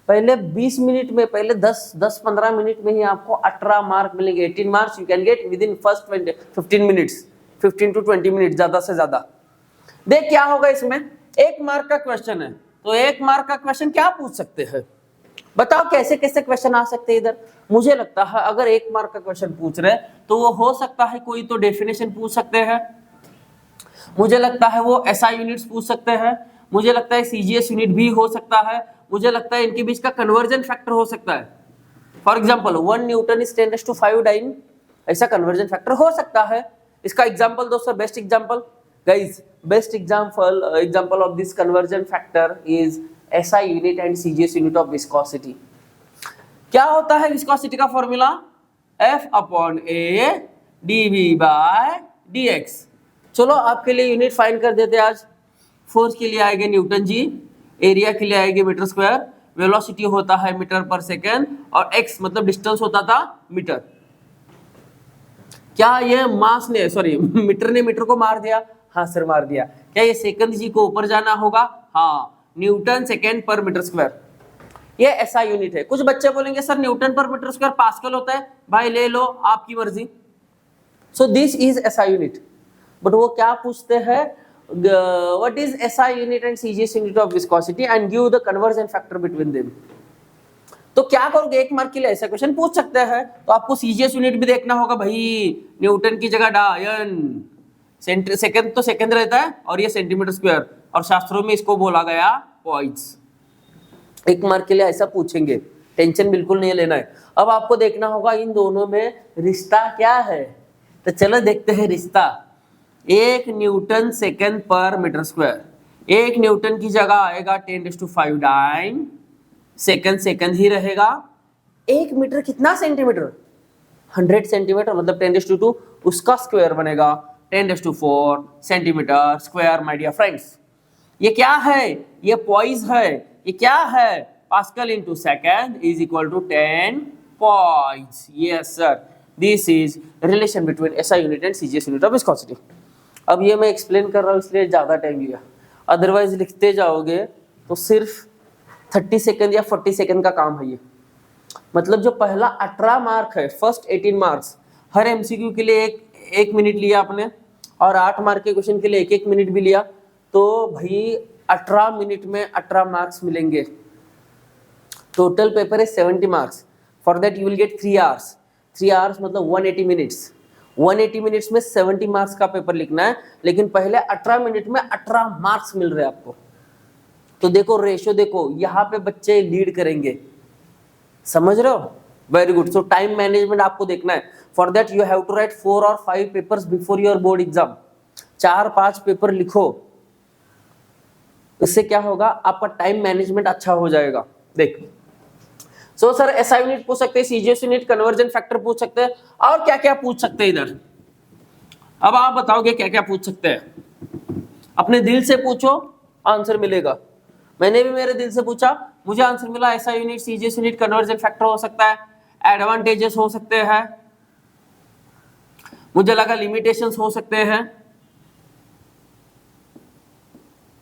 पहले 20 मिनट में, पहले 10-15 मिनट में ही आपको 18 मार्क मिलेंगे। 18 marks you can get with in first 15 minutes, 15 to 20 minute ज्यादा से ज्यादा। देख क्या होगा इसमें, 1 मार्क का क्वेश्चन है, तो 1 मार्क का क्वेश्चन क्या पूछ सकते हैं, बताओ कैसे कैसे क्वेश्चन आ सकते हैं इधर। मुझे लगता है अगर 1 मार्क का क्वेश्चन पूछ रहे तो वो हो सकता है कोई तो डेफिनेशन पूछ सकते हैं, मुझे लगता है वो एसआई यूनिट्स पूछ सकते हैं, मुझे लगता है सीजीएस यूनिट भी हो सकता है, मुझे लगता है इनके बीच का कन्वर्जन फैक्टर हो सकता है। For example 1 newton is 10⁵ dyne, ऐसा कन्वर्जन फैक्टर हो सकता है। इसका एग्जांपल दो sir, best example guys, best example of this conversion factor is SI unit and CGS unit of viscosity. क्या होता है विस्कोसिटी का फॉर्मूला, F/A dV/dx। चलो आपके लिए यूनिट फाइंड कर देते आज। फोर्स के लिए आएगा न्यूटन जी, एरिया के लिए आएगी मीटर स्क्वायर, वेलोसिटी होता है मीटर पर सेकेंड, और एक्स मतलब डिस्टेंस होता था मीटर। क्या ये मास ने मीटर ने मीटर को मार दिया, हाँ सर मार दिया। क्या ये सेकंड जी को ऊपर जाना होगा, हाँ न्यूटन सेकेंड पर मीटर स्क्वायर, ये ऐसा यूनिट है। कुछ बच्चे बोलेंगे sir Newton per metre square pascal होता है, भाई ले लो आपकी मर्जी। सो this is SI unit, but वो क्या पूछते हैं, what is SI unit and CGS unit of viscosity and give the conversion factor between them। तो क्या करोगे, 1 मार्क के लिए ऐसा क्वेश्चन पूछ सकते हैं, तो आपको CGS यूनिट भी देखना होगा भाई, न्यूटन की जगह डायन, सेकंड तो सेकंड रहता है और ये सेंटीमीटर स्क्वायर, और शास्त्रों में इसको बोला गया पॉइंट्स। 1 मार्क के लिए ऐसा पूछेंगे, टेंशन बिल्कुल नहीं लेना है। अब आपको देखना होगा इन दोनों में रिश्ता क्या है, तो चलो देखते हैं रिश्ता। 1 न्यूटन सेकेंड पर मीटर स्क्वायर, 1 न्यूटन की जगह आएगा 10⁵ डाइन, सेकेंड ही रहेगा। 1 मीटर कितना सेंटीमीटर, 100 सेंटीमीटर, मतलब 10⁵, उसका स्क्वायर बनेगा 10⁴ centimetre square. My dear friends, ये क्या है, ये पॉइस है, ये क्या है, pascal into second is equal to 10 points. Yes sir, this is relation between SI unit and CGS unit of viscosity. अब ये मैं एक्सप्लेन कर रहा हूँ इसलिए ज़्यादा टाइम लिया, अदरवाइज लिखते जाओगे तो सिर्फ 30 सेकंड या 40 सेकंड का काम है ये। मतलब जो पहला 18 मार्क है, फर्स्ट 18 मार्क्स, हर एमसीक्यू के लिए 1 मिनट लिया आपने, और 8 मार्क के क्वेश्चन के लिए 1-1 मिनट भी लिया, तो भाई 18 मिनट में 18 मार्क्स मिलेंगे। टोटल पेपर है 70 marks, for that you will get 3 hours. 3 hours मतलब 180 मिनट्स, 180 मिनट्स में 70 मार्क्स का पेपर लिखना है, लेकिन पहले 18 मिनट में 18 मार्क्स मिल रहे हैं आपको। तो देखो रेशो, देखो यहाँ पे बच्चे लीड करेंगे, समझ रहे हो, very good. So time management आपको देखना है, for that you have to write 4 और 5 papers before your board exam. 4-5 paper लिखो, इससे क्या होगा, आपका टाइम मैनेजमेंट अच्छा हो जाएगा। देख सो सर एसआई यूनिट पूछ सकते हैं, सीजीएस यूनिट, कन्वर्जन फैक्टर पूछ सकते हैं, और क्या क्या पूछ सकते हैं इधर। अब आप बताओगे क्या क्या पूछ सकते हैं। अपने दिल से पूछो, आंसर मिलेगा। मैंने भी मेरे दिल से पूछा, मुझे आंसर मिला ऐसा unit, CGS unit, conversion factor हो सकता है, एडवांटेजेस हो सकते हैं, मुझे लगा लिमिटेशंस हो सकते हैं,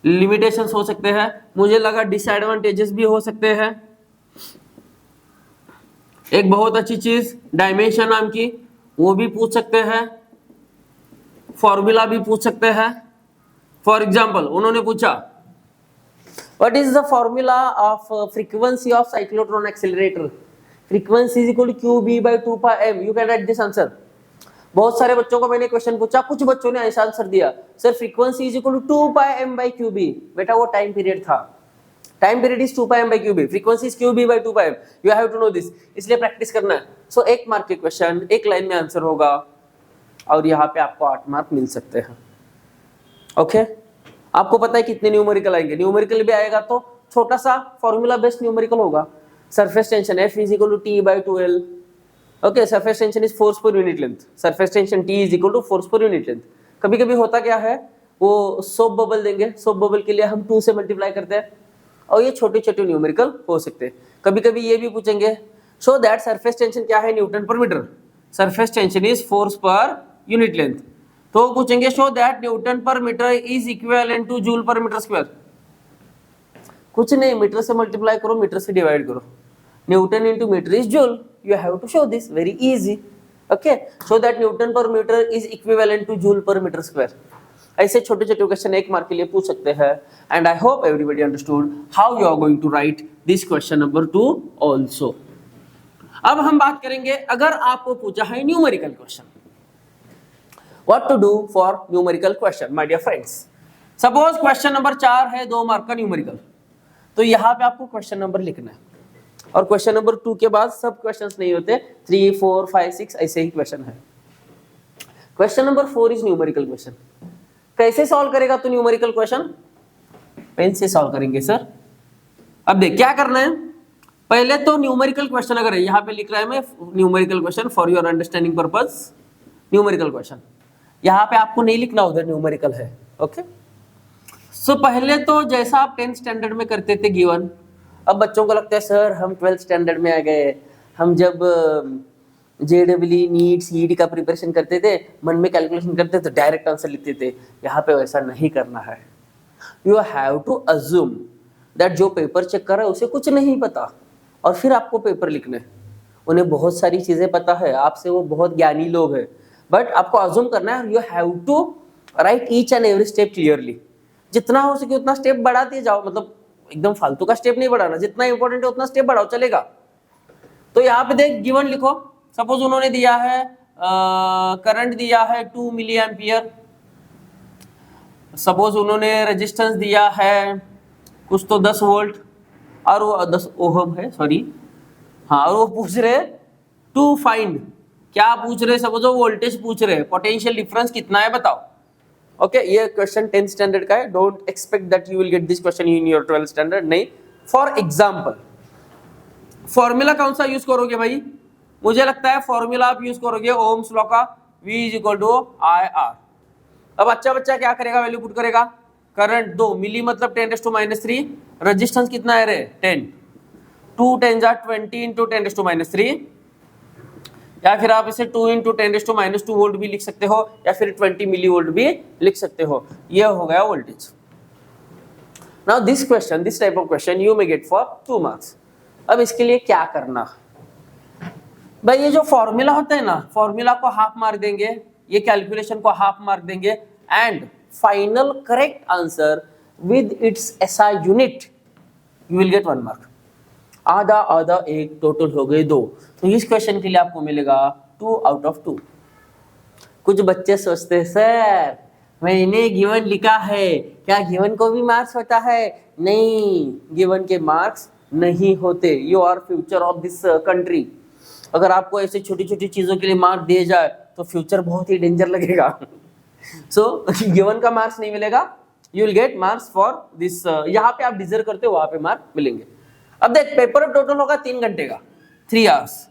लिमिटेशंस हो सकते हैं, मुझे लगा डिसएडवांटेजेस भी हो सकते हैं। एक बहुत अच्छी चीज डायमेंशन नाम की, वो भी पूछ सकते हैं, फॉर्मूला भी पूछ सकते हैं। फॉर एग्जाम्पल उन्होंने पूछा what is the formula of frequency of cyclotron accelerator, frequency is equal to Q B by 2 pi M, you can write this answer. बहुत सारे बच्चों को मैंने क्वेश्चन पूछा, कुछ बच्चों ने ऐसा आंसर दिया sir frequency is equal to 2 pi M by Q B. बेटा वो टाइम पीरियड था, time period is 2 pi M by Q B, frequency is Q B by 2 pi M, you have to know this, इसलिए practice करना है। So 1 mark के question 1 line में answer होगा और यहाँ पे आपको 8 मार्क मिल सकते हैं। ओके आपको पता है कितने न्यूमेरिकल आएंगे, न्यूमेरिकल भी आएगा तो छोटा सा फॉर्मूला बेस्ड न्यूमेरिकल होगा। Surface tension F is equal to T by 2L, okay surface tension is force per unit length, surface tension T is equal to force per unit length. कभी कभी होता क्या है, वो सोप बबल देंगे, soap bubble के लिए हम 2 से मल्टीप्लाई करते हैं और ये छोटे छोटे न्यूमेरिकल हो सकते हैं। कभी कभी ये भी पूछेंगे सो दैट सरफेस टेंशन क्या है, newton per metre, surface tension is force per unit length, तो पूछेंगे show that newton per metre is equivalent to joule per metre square. कुछ नहीं, मीटर से मल्टीप्लाई करो, मीटर से डिवाइड करो, newton into metre is joule, you have to show this, very easy, okay, so that newton per meter is equivalent to joule per meter square। ऐसे छोटे छोटे question 1 mark के लिए पूछ सकते हैं। And I hope everybody understood how you are going to write this question number 2 also. अब हम बात करेंगे अगर आपको पूछा है numerical question, what to do for numerical question my dear friends. Suppose question number 4 है 2 मार्क का न्यूमेरिकल, तो यहाँ पे आपको क्वेश्चन नंबर लिखना है और क्वेश्चन नंबर 2 के बाद सब क्वेश्चंस नहीं होते, 3 4 5 6 ऐसे ही क्वेश्चन है। Question number 4 is numerical question. कैसे सॉल्व करेगा तो न्यूमेरिकल क्वेश्चन, पेन से सॉल्व करेंगे सर। अब देख क्या करना है, पहले तो न्यूमेरिकल क्वेश्चन अगर है, यहाँ पे लिख रहा है मैं numerical question for your understanding purpose, numerical question, यहाँ पे आपको नहीं लिखना उधर न्यूमेरिकल है, ओके। सो पहले तो जैसा आप 10th स्टैंडर्ड में करते थे गिवन, अब बच्चों को लगता है सर हम 12th स्टैंडर्ड में आ गए, हम जब JEE नीट CET का प्रिपरेशन करते थे मन में कैलकुलेशन करते थे डायरेक्ट आंसर लिखते थे। यहाँ पे वैसा नहीं करना है, you have to assume that जो पेपर चेक कर रहा है उसे कुछ नहीं पता और फिर आपको पेपर लिखना है, उन्हें बहुत सारी चीजें पता है, आपसे वो बहुत ज्ञानी लोग हैं, बट आपको अज्यूम करना है, you have to write each and every step clearly, जितना हो सके उतना स्टेप बढ़ाते जाओ, मतलब एकदम फालतू का स्टेप नहीं बढ़ाना, जितना इंपॉर्टेंट है उतना स्टेप बढ़ाओ चलेगा। तो यहाँ पे देख गिवन लिखो, सपोज उन्होंने दिया है करंट दिया है 2 मिली एम्पियर, सपोज उन्होंने रेजिस्टेंस दिया है कुछ तो 10 वोल्ट और वो 10 ओहम है, सॉरी हाँ, और वो पूछ रहे टू फाइंड, क्या पूछ रहे, सपोज वो वोल्टेज पूछ रहे, पोटेंशियल डिफरेंस कितना है बताओ, ओके। ये क्वेश्चन 10th स्टैंडर्ड का है, don't expect that you will get this question in your 12th standard, नहीं। फॉर एग्जांपल फॉर्मूला कौन सा यूज करोगे भाई, मुझे लगता है फॉर्मूला आप यूज करोगे ओम्स लॉ का, V is equal to IR। अब अच्छा बच्चा क्या करेगा, वैल्यू पुट करेगा, करंट 2 मिली मतलब 10⁻³ रेजिस्टेंस कितना है रे 10, 2 10 जा 20 इंटू 10⁻³, या फिर आप इसे 2 इंटू 10⁻² वोल्ट भी लिख सकते हो, या फिर 20 मिली वोल्ट भी लिख सकते हो, ये हो गया voltage. Now this question, this type of question you may get for 2 marks. अब इसके लिए क्या करना भाई, ये जो फॉर्मूला होता है ना, फॉर्मूला को हाफ मार्क देंगे, ये कैलकुलेशन को हाफ मार्क देंगे, and final correct answer with its SI unit you will get 1 mark. आधा आधा एक, टोटल हो गए 2, तो इस क्वेश्चन के लिए आपको मिलेगा 2 आउट ऑफ 2। कुछ बच्चे सोचते हैं सर मैंने गिवन लिखा है, क्या गिवन को भी मार्क्स होता है? नहीं, गिवन के मार्क्स नहीं होते, you are future of this country. अगर आपको ऐसे छोटी छोटी चीजों के लिए मार्क दिए जाए तो फ्यूचर बहुत ही डेंजर लगेगा। सो गिवन का मार्क्स नहीं मिलेगा, you will get marks for this, यहाँ पे आप डिजर्व करते हो वहां पे मार्क मिलेंगे। अब देख पेपर टोटल होगा 3 घंटे का, 3 आवर्स।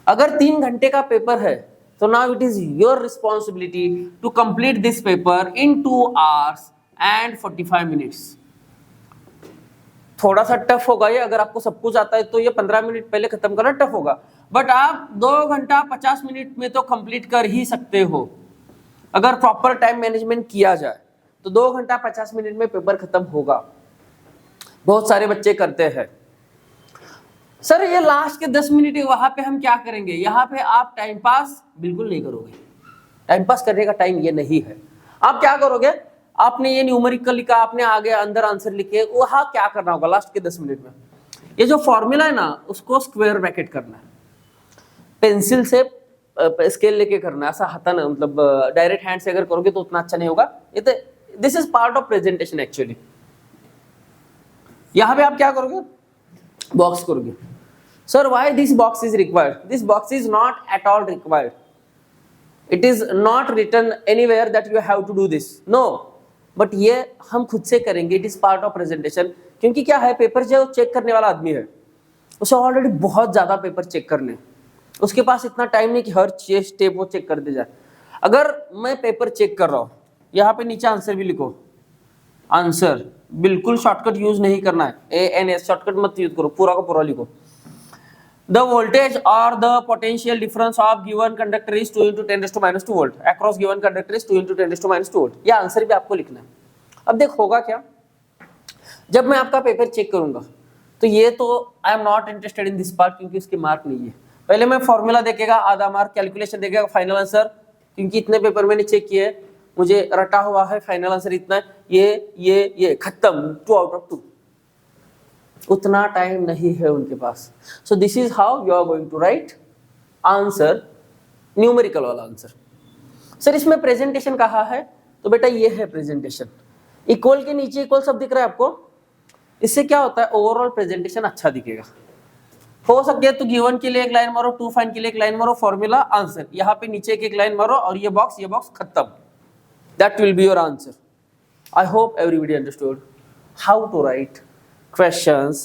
अगर 3 घंटे का पेपर है So now it is your responsibility to complete this paper in 2 hours and 45 minutes. थोड़ा सा टफ होगा ये, अगर आपको सब कुछ आता है तो ये 15 मिनट पहले खत्म करना टफ होगा, बट आप 2 घंटा 50 मिनट में तो कंप्लीट कर ही सकते हो अगर प्रॉपर टाइम मैनेजमेंट किया जाए। तो 2 घंटा 50 मिनट में पेपर खत्म होगा। बहुत सारे बच्चे करते हैं सर ये लास्ट के 10 मिनट वहां पे हम क्या करेंगे, यहाँ पे आप टाइम पास बिल्कुल नहीं करोगे। टाइम पास करने का टाइम ये नहीं है। आप क्या करोगे, आपने ये न्यूमेरिकल लिखा, आपने आगे अंदर आंसर लिखे, वहां क्या करना होगा लास्ट के 10 मिनट में, ये जो फॉर्मूला है ना उसको स्क्वायर ब्रैकेट करना है, पेंसिल से स्केल लेके करना है, ऐसा हाथा ना, मतलब डायरेक्ट हैंड से अगर करोगे तो उतना अच्छा नहीं होगा। ये तो this is part of presentation actually. यहाँ पे आप क्या करोगे, बॉक्स करोगे। Sir why this box is required, this box is not at all required, it is not written anywhere that you have to do this, no, but ये हम खुद से करेंगे, it is part of presentation. क्योंकि क्या है, paper जो check करने वाला आदमी है उसे ऑलरेडी बहुत ज्यादा पेपर चेक करने, उसके पास इतना टाइम नहीं कि हर स्टेप वो चेक कर दे जाए। अगर मैं पेपर चेक कर रहा हूँ, यहाँ पे नीचे आंसर भी लिखो, आंसर बिल्कुल शॉर्टकट यूज नहीं करना है, ANS शॉर्टकट मत यूज करो, पूरा का पूरा लिखो। The voltage or the potential difference of given conductor is 2 into 10 raised to minus 2 volt. Across given conductor is 2 into 10 raised to minus 2 volt. ये आंसर भी आपको लिखना है। अब देख होगा क्या, जब मैं आपका पेपर चेक करूंगा तो ये तो I am not interested in this part क्योंकि इसके मार्क नहीं है। पहले मैं फॉर्मूला देखेगा आधा मार्क, कैलकुलेशन देखेगा, फाइनल आंसर, क्योंकि इतने पेपर मैंने चेक किए, मुझे रटा हुआ है, फाइनल आंसर इतना है, ये खत्म, 2 out of 2। उतना टाइम नहीं है उनके पास। So this is how you are going to write answer, numerical वाला आंसर। सर इसमें प्रेजेंटेशन कहा है, तो बेटा ये है प्रेजेंटेशन। इक्वल के नीचे इक्वल सब दिख रहा है आपको, इससे क्या होता है, ओवरऑल प्रेजेंटेशन अच्छा दिखेगा। हो सकता है तो गिवन के लिए एक लाइन मारो, टू फाइन के लिए एक लाइन मारो, फॉर्मूला आंसर, यहाँ पे नीचे एक लाइन मारो और ये बॉक्स खत्म, that will be your answer. I hope everybody understood how to write questions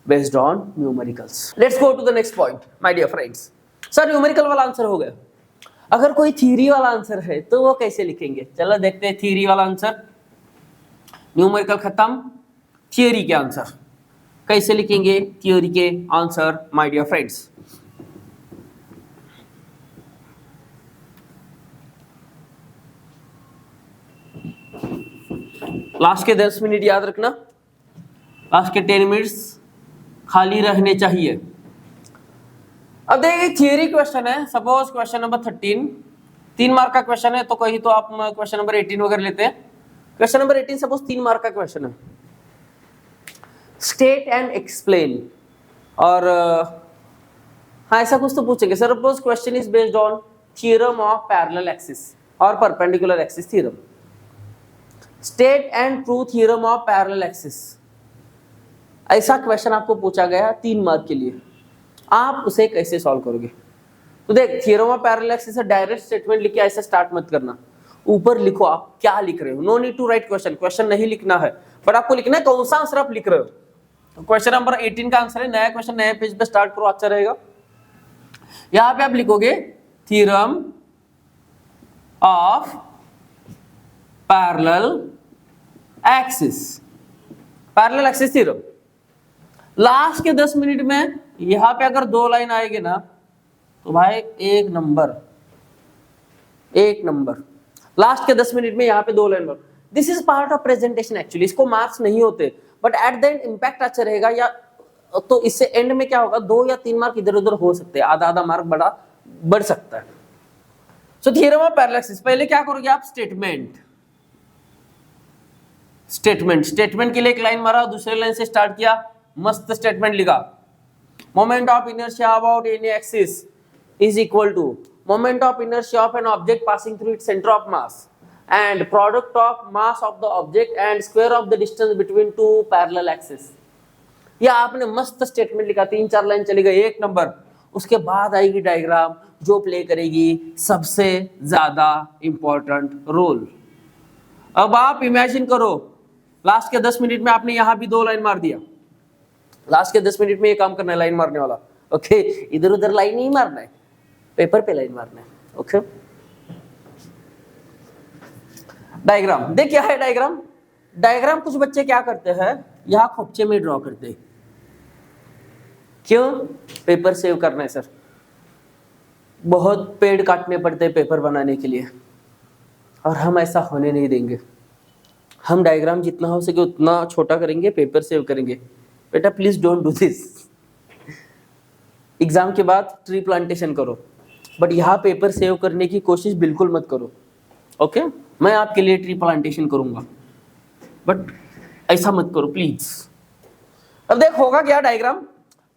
based on numericals. Let's go to the next point, my dear friends. Sir numerical वाला answer हो गया, अगर कोई थ्योरी वाला आंसर है तो वो कैसे लिखेंगे, चलो देखते हैं। थ्योरी वाला आंसर, न्यूमेरिकल खत्म, थ्योरी के आंसर कैसे लिखेंगे, थ्योरी के answer my dear friends. Last के 10 मिनट याद रखना, लास्ट के 10 मिनट्स खाली रहने चाहिए। अब देखिए थियरी क्वेश्चन है, सपोज क्वेश्चन नंबर 13, 3 मार्क का क्वेश्चन है, तो कहीं तो आप क्वेश्चन नंबर 18 वगैरह लेते हैं। क्वेश्चन नंबर 18 सपोज 3 मार्क का क्वेश्चन है, स्टेट एंड एक्सप्लेन, और हाँ ऐसा कुछ तो पूछेंगे। Suppose question is based on theorem of parallel axis और perpendicular axis theorem, state and prove theorem of parallel axis, ऐसा क्वेश्चन आपको पूछा गया 3 मार्क के लिए, आप उसे कैसे सॉल्व करोगे। तो देख थ्योरम ऑफ पैरेलल एक्सिस से डायरेक्ट स्टेटमेंट लिख के ऐसे स्टार्ट मत करना, ऊपर लिखो आप क्या लिख रहे हो, no need to write question नहीं लिखना है, बट आपको लिखना है कौन सा आंसर आप लिख रहे हो। तो क्वेश्चन नंबर 18 का आंसर है, नया क्वेश्चन नए पेज पे स्टार्ट करो, अच्छा रहेगा। यहाँ पे आप लिखोगे theorem of parallel axis, parallel axis theorem. Last के 10 मिनट में यहां पे अगर 2 लाइन आएगी ना तो भाई एक नंबर। लास्ट के 10 मिनट में यहाँ पे 2 लाइन मारो, this is part of presentation actually, इसको मार्क्स नहीं होते, but at the end impact अच्छा रहेगा। या तो इससे एंड में क्या होगा, 2 या 3 मार्क इधर उधर हो सकते हैं, आधा मार्क बढ़ सकता है। So theorem of parallel axis, पहले क्या करोगे आप, स्टेटमेंट के लिए एक लाइन मारा, दूसरे लाइन से स्टार्ट किया, मस्त स्टेटमेंट लिखा, moment of inertia about any axis is equal to moment of inertia of an object passing through its centre of mass and product of mass of the object and square of the distance between 2 parallel axis. ये आपने मस्त statement लिखा, 3-4 line चली गई, एक number. उसके बाद आएगी डायग्राम जो प्ले करेगी सबसे ज्यादा इंपॉर्टेंट रोल। अब आप इमेजिन करो लास्ट के 10 मिनट में आपने यहां भी 2 लाइन मार दिया, लास्ट के 10 मिनट में ये काम करना है, लाइन मारने वाला, ओके। इधर उधर लाइन नहीं मारना है, पेपर पे लाइन मारना है। ओके, डायग्राम देख, क्या है डायग्राम। डायग्राम कुछ बच्चे क्या करते हैं, यहां खोपचे में ड्रॉ करते हैं। क्यों? पेपर सेव करना है सर, बहुत पेड़ काटने पड़ते हैं पेपर बनाने के लिए, और हम ऐसा होने नहीं देंगे। हम डायग्राम जितना हो सके उतना छोटा करेंगे, पेपर सेव करेंगे। बेटा please don't do this. Exam के बाद ट्री प्लांटेशन करो, बट यहाँ पेपर सेव करने की कोशिश बिल्कुल मत करो। ओके, मैं आपके लिए ट्री प्लांटेशन करूंगा, बट ऐसा मत करो प्लीज। अब देख होगा क्या डायग्राम।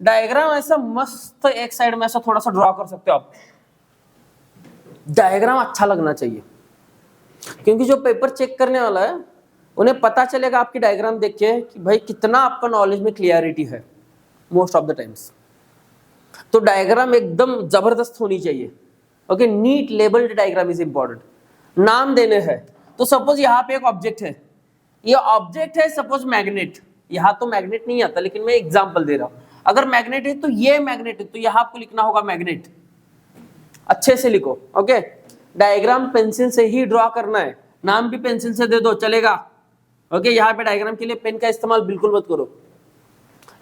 डायग्राम ऐसा मस्त एक साइड में ऐसा थोड़ा सा ड्रॉ कर सकते हो आप। डायग्राम अच्छा लगना चाहिए, क्योंकि जो पेपर चेक करने वाला है उन्हें पता चलेगा आपकी डायग्राम देख के कि भाई कितना आपका नॉलेज में क्लियरिटी है मोस्ट ऑफ द टाइम्स। तो डायग्राम एकदम जबरदस्त होनी चाहिए। Okay, neat labelled diagram is important. नाम देने हैं, तो सपोज यहाँ पे एक ऑब्जेक्ट है, ये ऑब्जेक्ट है सपोज मैग्नेट। यहाँ तो मैग्नेट नहीं आता, लेकिन मैं एग्जांपल दे रहा हूं। अगर मैग्नेट है तो ये मैग्नेट है, तो यहाँ आपको लिखना होगा मैग्नेट। अच्छे से लिखो। ओके, डायग्राम पेंसिल से ही ड्रॉ करना है, नाम भी पेंसिल से दे दो चलेगा। ओके, यहाँ पे डायग्राम के लिए पेन का इस्तेमाल बिल्कुल मत करो।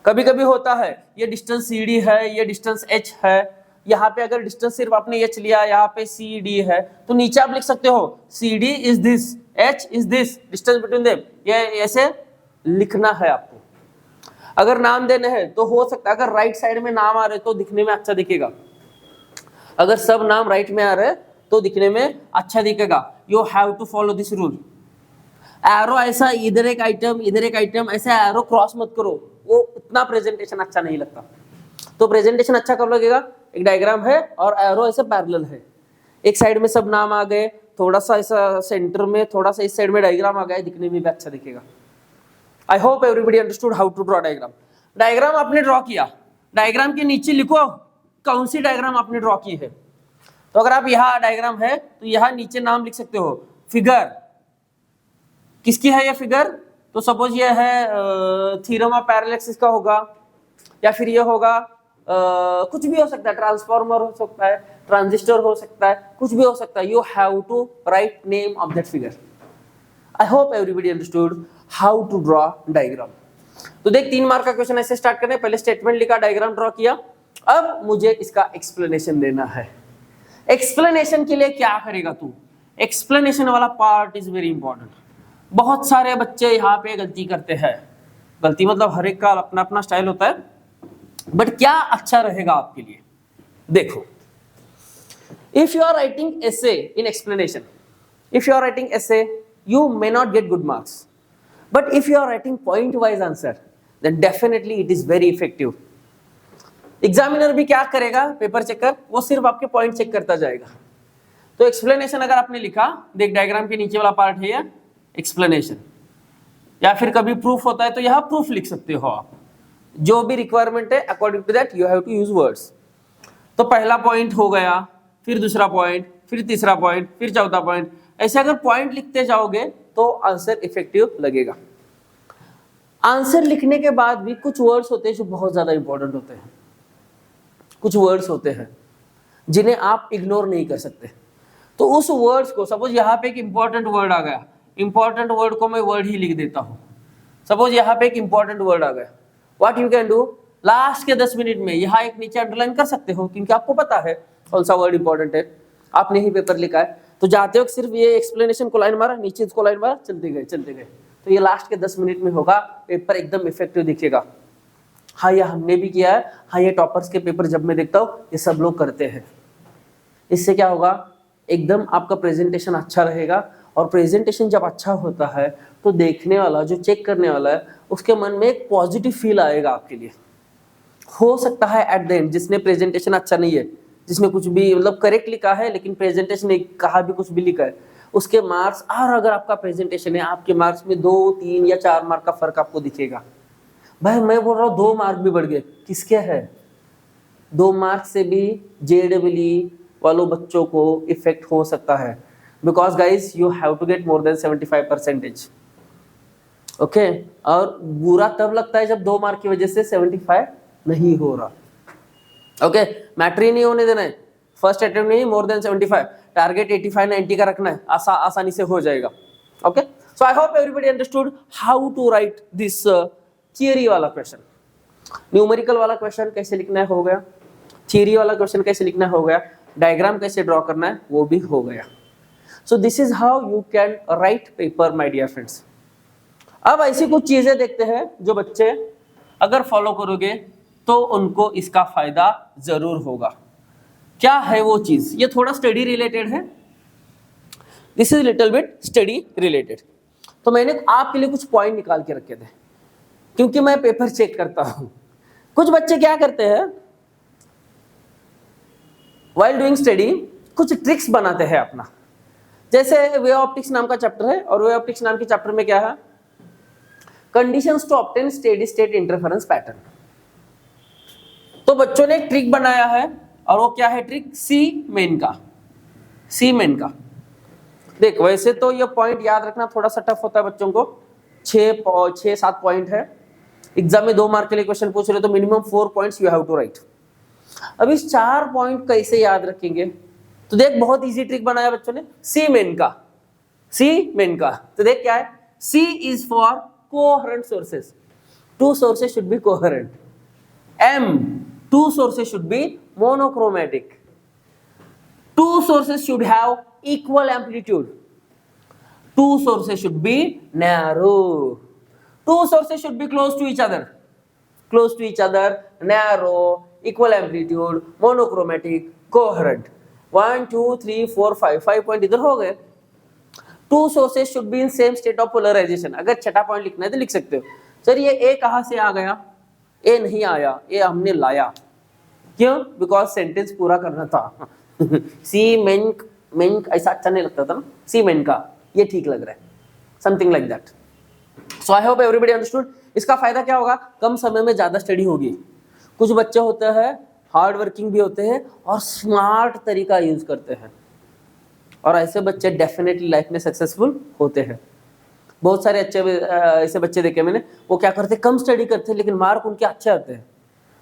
कभी कभी होता है ये डिस्टेंस CD है, ये डिस्टेंस H है। यहाँ पे अगर डिस्टेंस सिर्फ आपने H लिया, यहाँ पे CD है, तो नीचे आप लिख सकते हो CD is this, H is this, distance between them. ये ऐसे लिखना है आपको। अगर नाम देने हैं तो हो सकता है अगर राइट साइड में नाम आ रहे तो दिखने में अच्छा दिखेगा। अगर सब नाम राइट में आ रहे हैं तो दिखने में अच्छा दिखेगा। You have to follow this rule. Arrow ऐसा इधर एक आइटम इधर एक आइटम, ऐसे एरो क्रॉस मत करो, वो उतना प्रेजेंटेशन अच्छा नहीं लगता। तो प्रेजेंटेशन अच्छा कब लगेगा, एक डायग्राम है और एरो ऐसे पैरेलल है, एक साइड में सब नाम आ गए, थोड़ा सा ऐसा सेंटर में, थोड़ा सा इस साइड में डायग्राम आ गया, दिखने में भी अच्छा दिखेगा। I hope everybody understood how to draw diagram. Diagram आपने ड्रॉ किया, डायग्राम के नीचे लिखो कौन सी डायग्राम आपने ड्रॉ की है। तो अगर आप यहाँ डायग्राम है तो यहाँ नीचे नाम लिख सकते हो, फिगर किसकी है ये फिगर। तो सपोज ये है थ्योरम ऑफ पैरेलैक्सिस का होगा, या फिर ये होगा कुछ भी हो सकता है, ट्रांसफॉर्मर हो सकता है, ट्रांजिस्टर हो सकता है, कुछ भी हो सकता है। You have to write name of that figure. I hope everybody understood how to draw diagram. तो देख 3 मार्क का क्वेश्चन ऐसे स्टार्ट करने, पहले स्टेटमेंट लिखा, डायग्राम ड्रॉ किया, अब मुझे इसका एक्सप्लेनेशन देना है। एक्सप्लेनेशन के लिए क्या करेगा तू, एक्सप्लेनेशन वाला पार्ट इज वेरी इंपॉर्टेंट। बहुत सारे बच्चे यहाँ पे गलती करते हैं, गलती मतलब हर एक का अपना अपना स्टाइल होता है, बट क्या अच्छा रहेगा आपके लिए देखो। If you are writing essay in explanation, if you are writing essay you may not get good marks, but if you are writing point wise answer then definitely it is very effective. Examiner भी क्या करेगा, paper checker, वो सिर्फ आपके point check करता जाएगा। तो explanation अगर आपने लिखा, देख डायग्राम के नीचे वाला पार्ट है ये एक्सप्लेनेशन, या फिर कभी प्रूफ होता है तो यहाँ प्रूफ लिख सकते हो आप। जो भी रिक्वायरमेंट है according to that you have to use words. तो पहला पॉइंट हो गया, फिर दूसरा पॉइंट, फिर तीसरा पॉइंट, फिर चौथा पॉइंट, ऐसे अगर पॉइंट लिखते जाओगे तो आंसर इफेक्टिव लगेगा। आंसर लिखने के बाद भी कुछ वर्ड्स होते हैं जो बहुत ज्यादा इंपॉर्टेंट होते हैं, कुछ वर्ड्स होते हैं जिन्हें आप इग्नोर नहीं कर सकते। तो उस वर्ड्स को, सपोज यहाँ पे एक इंपॉर्टेंट वर्ड आ गया, इंपॉर्टेंट वर्ड को मैं वर्ड ही लिख देता हूँ। सपोज यहाँ पे एक इंपॉर्टेंट वर्ड आ गया, what you can do, last के 10 मिनट में यहाँ एक नीचे अंडरलाइन कर सकते हो, क्योंकि आपको पता है कौन सा वर्ड इंपॉर्टेंट है, आपने ही पेपर लिखा है। तो जाते वक्त सिर्फ ये एक्सप्लेनेशन को लाइन मारा, नीचे इसको लाइन मारा, चलते गए, तो ये लास्ट के 10 मिनट में होगा, पेपर एकदम इफेक्टिव दिखेगा। हाँ, ये हमने भी किया है, हाँ ये टॉपर्स के पेपर जब मैं देखता हूँ ये सब लोग करते हैं। इससे क्या होगा, एकदम आपका प्रेजेंटेशन अच्छा रहेगा, और प्रेजेंटेशन जब अच्छा होता है तो देखने वाला, जो चेक करने वाला है, उसके मन में एक पॉजिटिव फील आएगा आपके लिए। हो सकता है एट द एंड जिसने प्रेजेंटेशन अच्छा नहीं है, जिसने कुछ भी मतलब करेक्ट लिखा है लेकिन प्रेजेंटेशन नहीं कहा भी कुछ भी लिखा है, उसके मार्क्स, और अगर आपका प्रेजेंटेशन है आपके मार्क्स में 2, 3 या 4 मार्क का फर्क आपको दिखेगा। भाई मैं बोल रहा हूँ 2 मार्क भी बढ़ गए, किसके है, 2 मार्क से भी JEE वालों बच्चों को इफेक्ट हो सकता है, because guys you have to get more than 75%। Okay, और बुरा तब लगता है जब 2 मार्क की वजह से 75 नहीं हो रहा। ओके, मैटर ही नहीं होने देना है, फर्स्ट अटेम्प्ट में ही मोर देन 75, टारगेट 85 90 का रखना है, आसानी से हो जाएगा। Okay, so I hope everybody understood how to write this theory वाला क्वेश्चन। न्यूमेरिकल वाला क्वेश्चन कैसे लिखना है हो गया, थियरी वाला क्वेश्चन कैसे लिखना है हो गया, डायग्राम कैसे ड्रॉ करना है वो भी हो गया। So this is how you can write paper my dear friends. अब ऐसी कुछ चीजें देखते हैं जो बच्चे अगर फॉलो करोगे तो उनको इसका फायदा जरूर होगा। क्या है वो चीज, ये थोड़ा स्टडी रिलेटेड है, this is little bit study related. तो मैंने आपके लिए कुछ पॉइंट निकाल के रखे थे, क्योंकि मैं पेपर चेक करता हूं। कुछ बच्चे क्या करते हैं, while doing स्टडी कुछ ट्रिक्स बनाते हैं अपना। जैसे वे ऑप्टिक्स नाम का चैप्टर है, और वे ऑप्टिक्स नाम के चैप्टर में क्या है, conditions to obtain steady state interference pattern. तो बच्चों ने एक ट्रिक बनाया है, और वो क्या है ट्रिक, सी मेन का। देख वैसे तो ये पॉइंट याद रखना थोड़ा सा टफ होता है बच्चों को, 6-7 पॉइंट है, एग्जाम में 2 मार्क के लिए क्वेश्चन पूछ रहे तो minimum 4 points you have to write. अब इस 4 पॉइंट कैसे याद रखेंगे, तो देख बहुत इजी ट्रिक बनाया बच्चों ने, सी मेन का। तो देख क्या है, C is for coherent sources, 2 sources should be coherent. M, 2 sources should be monochromatic. 2 sources should have equal amplitude. 2 sources should be narrow. 2 sources should be close to each other, narrow, equal amplitude, monochromatic, coherent. 1 2 3 4 5 point इधर हो गए। 2 sources should be in same state of polarization। अगर छठा point लिखना है तो लिख सकते हो, सर ये A कहां से आ गया, ए नहीं आया, ए हमने लाया, क्यों, बिकॉज सेंटेंस पूरा करना था। सी मेन ऐसा अच्छा नहीं लगता था ना, सी मेन का ये ठीक लग रहा है, something like that. So I hope everybody understood. इसका फायदा क्या होगा, कम समय में ज्यादा स्टडी होगी। कुछ बच्चे होते हैं हार्ड वर्किंग भी होते हैं और स्मार्ट तरीका यूज करते हैं, और ऐसे बच्चे डेफिनेटली लाइफ में सक्सेसफुल होते हैं। बहुत सारे अच्छे ऐसे बच्चे देखे मैंने, वो क्या करते, कम स्टडी करते लेकिन मार्क उनके अच्छे आते हैं।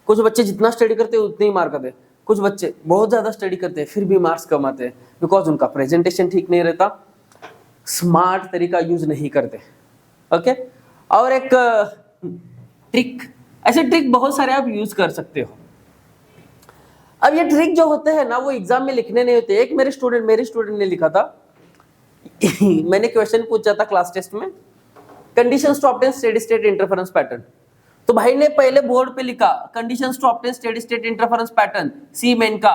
कुछ बच्चे जितना स्टडी करते हैं उतने ही मार्क आते हैं, कुछ बच्चे बहुत ज्यादा स्टडी करते हैं फिर भी मार्क्स कम आते हैं, बिकॉज उनका प्रेजेंटेशन ठीक नहीं रहता, स्मार्ट तरीका यूज नहीं करते। ओके, और एक ट्रिक, ऐसे ट्रिक बहुत सारे आप यूज कर सकते हो। अब ये ट्रिक जो होते हैं ना वो एग्जाम में लिखने नहीं होते। एक मेरे स्टूडेंट ने लिखा था, मैंने क्वेश्चन पूछा था क्लास टेस्ट में, conditions to obtain steady state interference pattern. तो भाई ने पहले बोर्ड पे लिखा conditions to obtain steady state interference pattern, सी मेन का,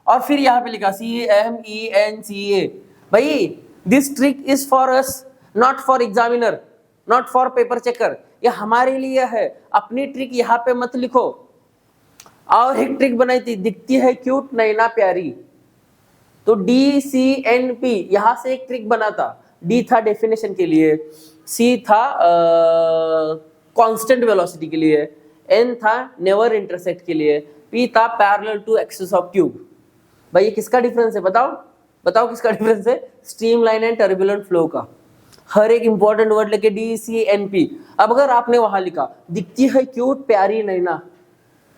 और फिर यहाँ पे लिखा CMENCA। भाई this trick is for us, not for examiner, not for paper checker, ये हमारे लिए है। अपनी ट्रिक यहाँ पे मत लिखो। और एक ट्रिक बनाई थी, दिखती है क्यूट नैना प्यारी, तो DCNP यहां से एक ट्रिक बना था। D था डेफिनेशन के लिए, C था कांस्टेंट वेलोसिटी के लिए, N था नेवर इंटरसेक्ट के लिए, P था parallel to axis of tube. भाई ये किसका डिफरेंस है, बताओ किसका डिफरेंस है, स्ट्रीमलाइन एंड टर्बुलेंट फ्लो का। हर एक इंपॉर्टेंट वर्ड लेके DCNP। अब अगर आपने वहां लिखा दिखती है क्यूट प्यारी नैना,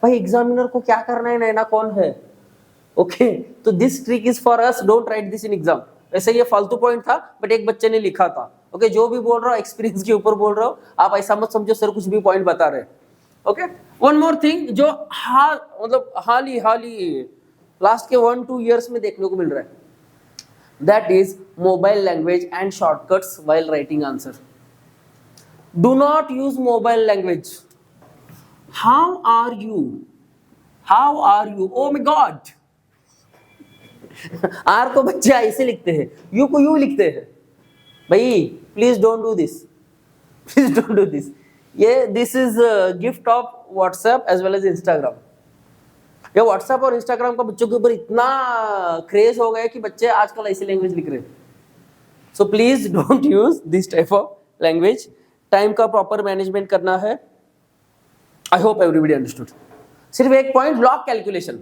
भाई एग्जामिनर को क्या करना है नैना कौन है। ओके, तो this trick is for us, don't write this in exam. वैसे ये फालतू पॉइंट था बट एक बच्चे ने लिखा था। ओके, जो भी बोल रहा हूँ एक्सपीरियंस के ऊपर बोल रहा हूँ, आप ऐसा मत समझो सर कुछ भी पॉइंट बता रहे। ओके, वन मोर थिंग जो हाल ही लास्ट के 1-2 ईयर्स में देखने को मिल रहा है, that is mobile language and shortcuts while writing answer. Do not use mobile language. How are you, oh my god. R को बच्चे ऐसे लिखते हैं, यू को यू लिखते हैं। भाई प्लीज डोंट डू दिस, ये this is gift of WhatsApp as well as Instagram. ये व्हाट्सएप और इंस्टाग्राम का बच्चों के ऊपर इतना क्रेज हो गया कि बच्चे आजकल ऐसी लैंग्वेज लिख रहे हैं। So please don't use this type of language. Time का प्रॉपर मैनेजमेंट करना है। आई होप एवरीबडी अंडरस्टूड। सिर्फ एक पॉइंट, लॉग कैलकुलेशन।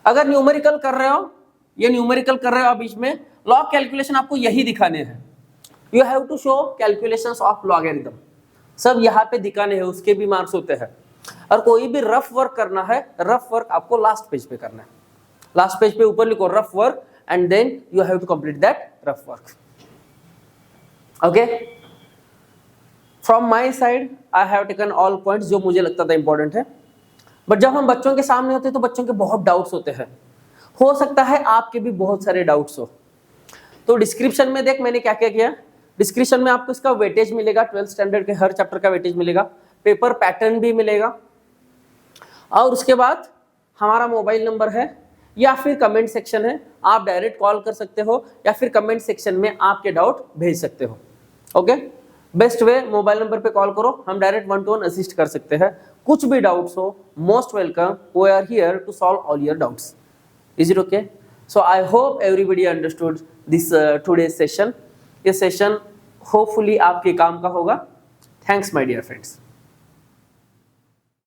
अगर न्यूमेरिकल कर रहे हो, ये न्यूमेरिकल कर रहे हो बीच में, लॉग कैलकुलेशन आपको यही दिखाने हैं। You have to show calculations of logarithm, सब यहाँ पे दिखाने हैं, उसके भी मार्क्स होते हैं। और कोई भी रफ वर्क करना है, रफ वर्क आपको लास्ट पेज पे करना है। लास्ट पेज पे ऊपर लिखो rough work and then you have to complete that rough work. Okay, from my side I have taken all points जो मुझे लगता था इंपॉर्टेंट है. बट जब हम बच्चों के सामने होते हैं तो बच्चों के बहुत डाउट्स होते हैं. हो सकता है आपके भी बहुत सारे डाउट्स हो. तो डिस्क्रिप्शन में देख मैंने क्या क्या किया. डिस्क्रिप्शन में आपको इसका वेटेज मिलेगा, 12th स्टैंडर्ड के हर चैप्टर का वेटेज मिलेगा, पेपर पैटर्न भी मिलेगा, और उसके बाद हमारा मोबाइल नंबर है या फिर कमेंट सेक्शन है. आप डायरेक्ट कॉल कर सकते हो या फिर कमेंट सेक्शन में आपके डाउट भेज सकते हो. Okay, best way mobile number पे कॉल करो, हम डायरेक्ट 1-to-1 असिस्ट कर सकते हैं. कुछ भी डाउट्स हो, most welcome, we are here to solve all your doubts. Is it okay? So I hope everybody understood this today session. ये सेशन होपफुली आपके काम का होगा. Thanks my dear friends.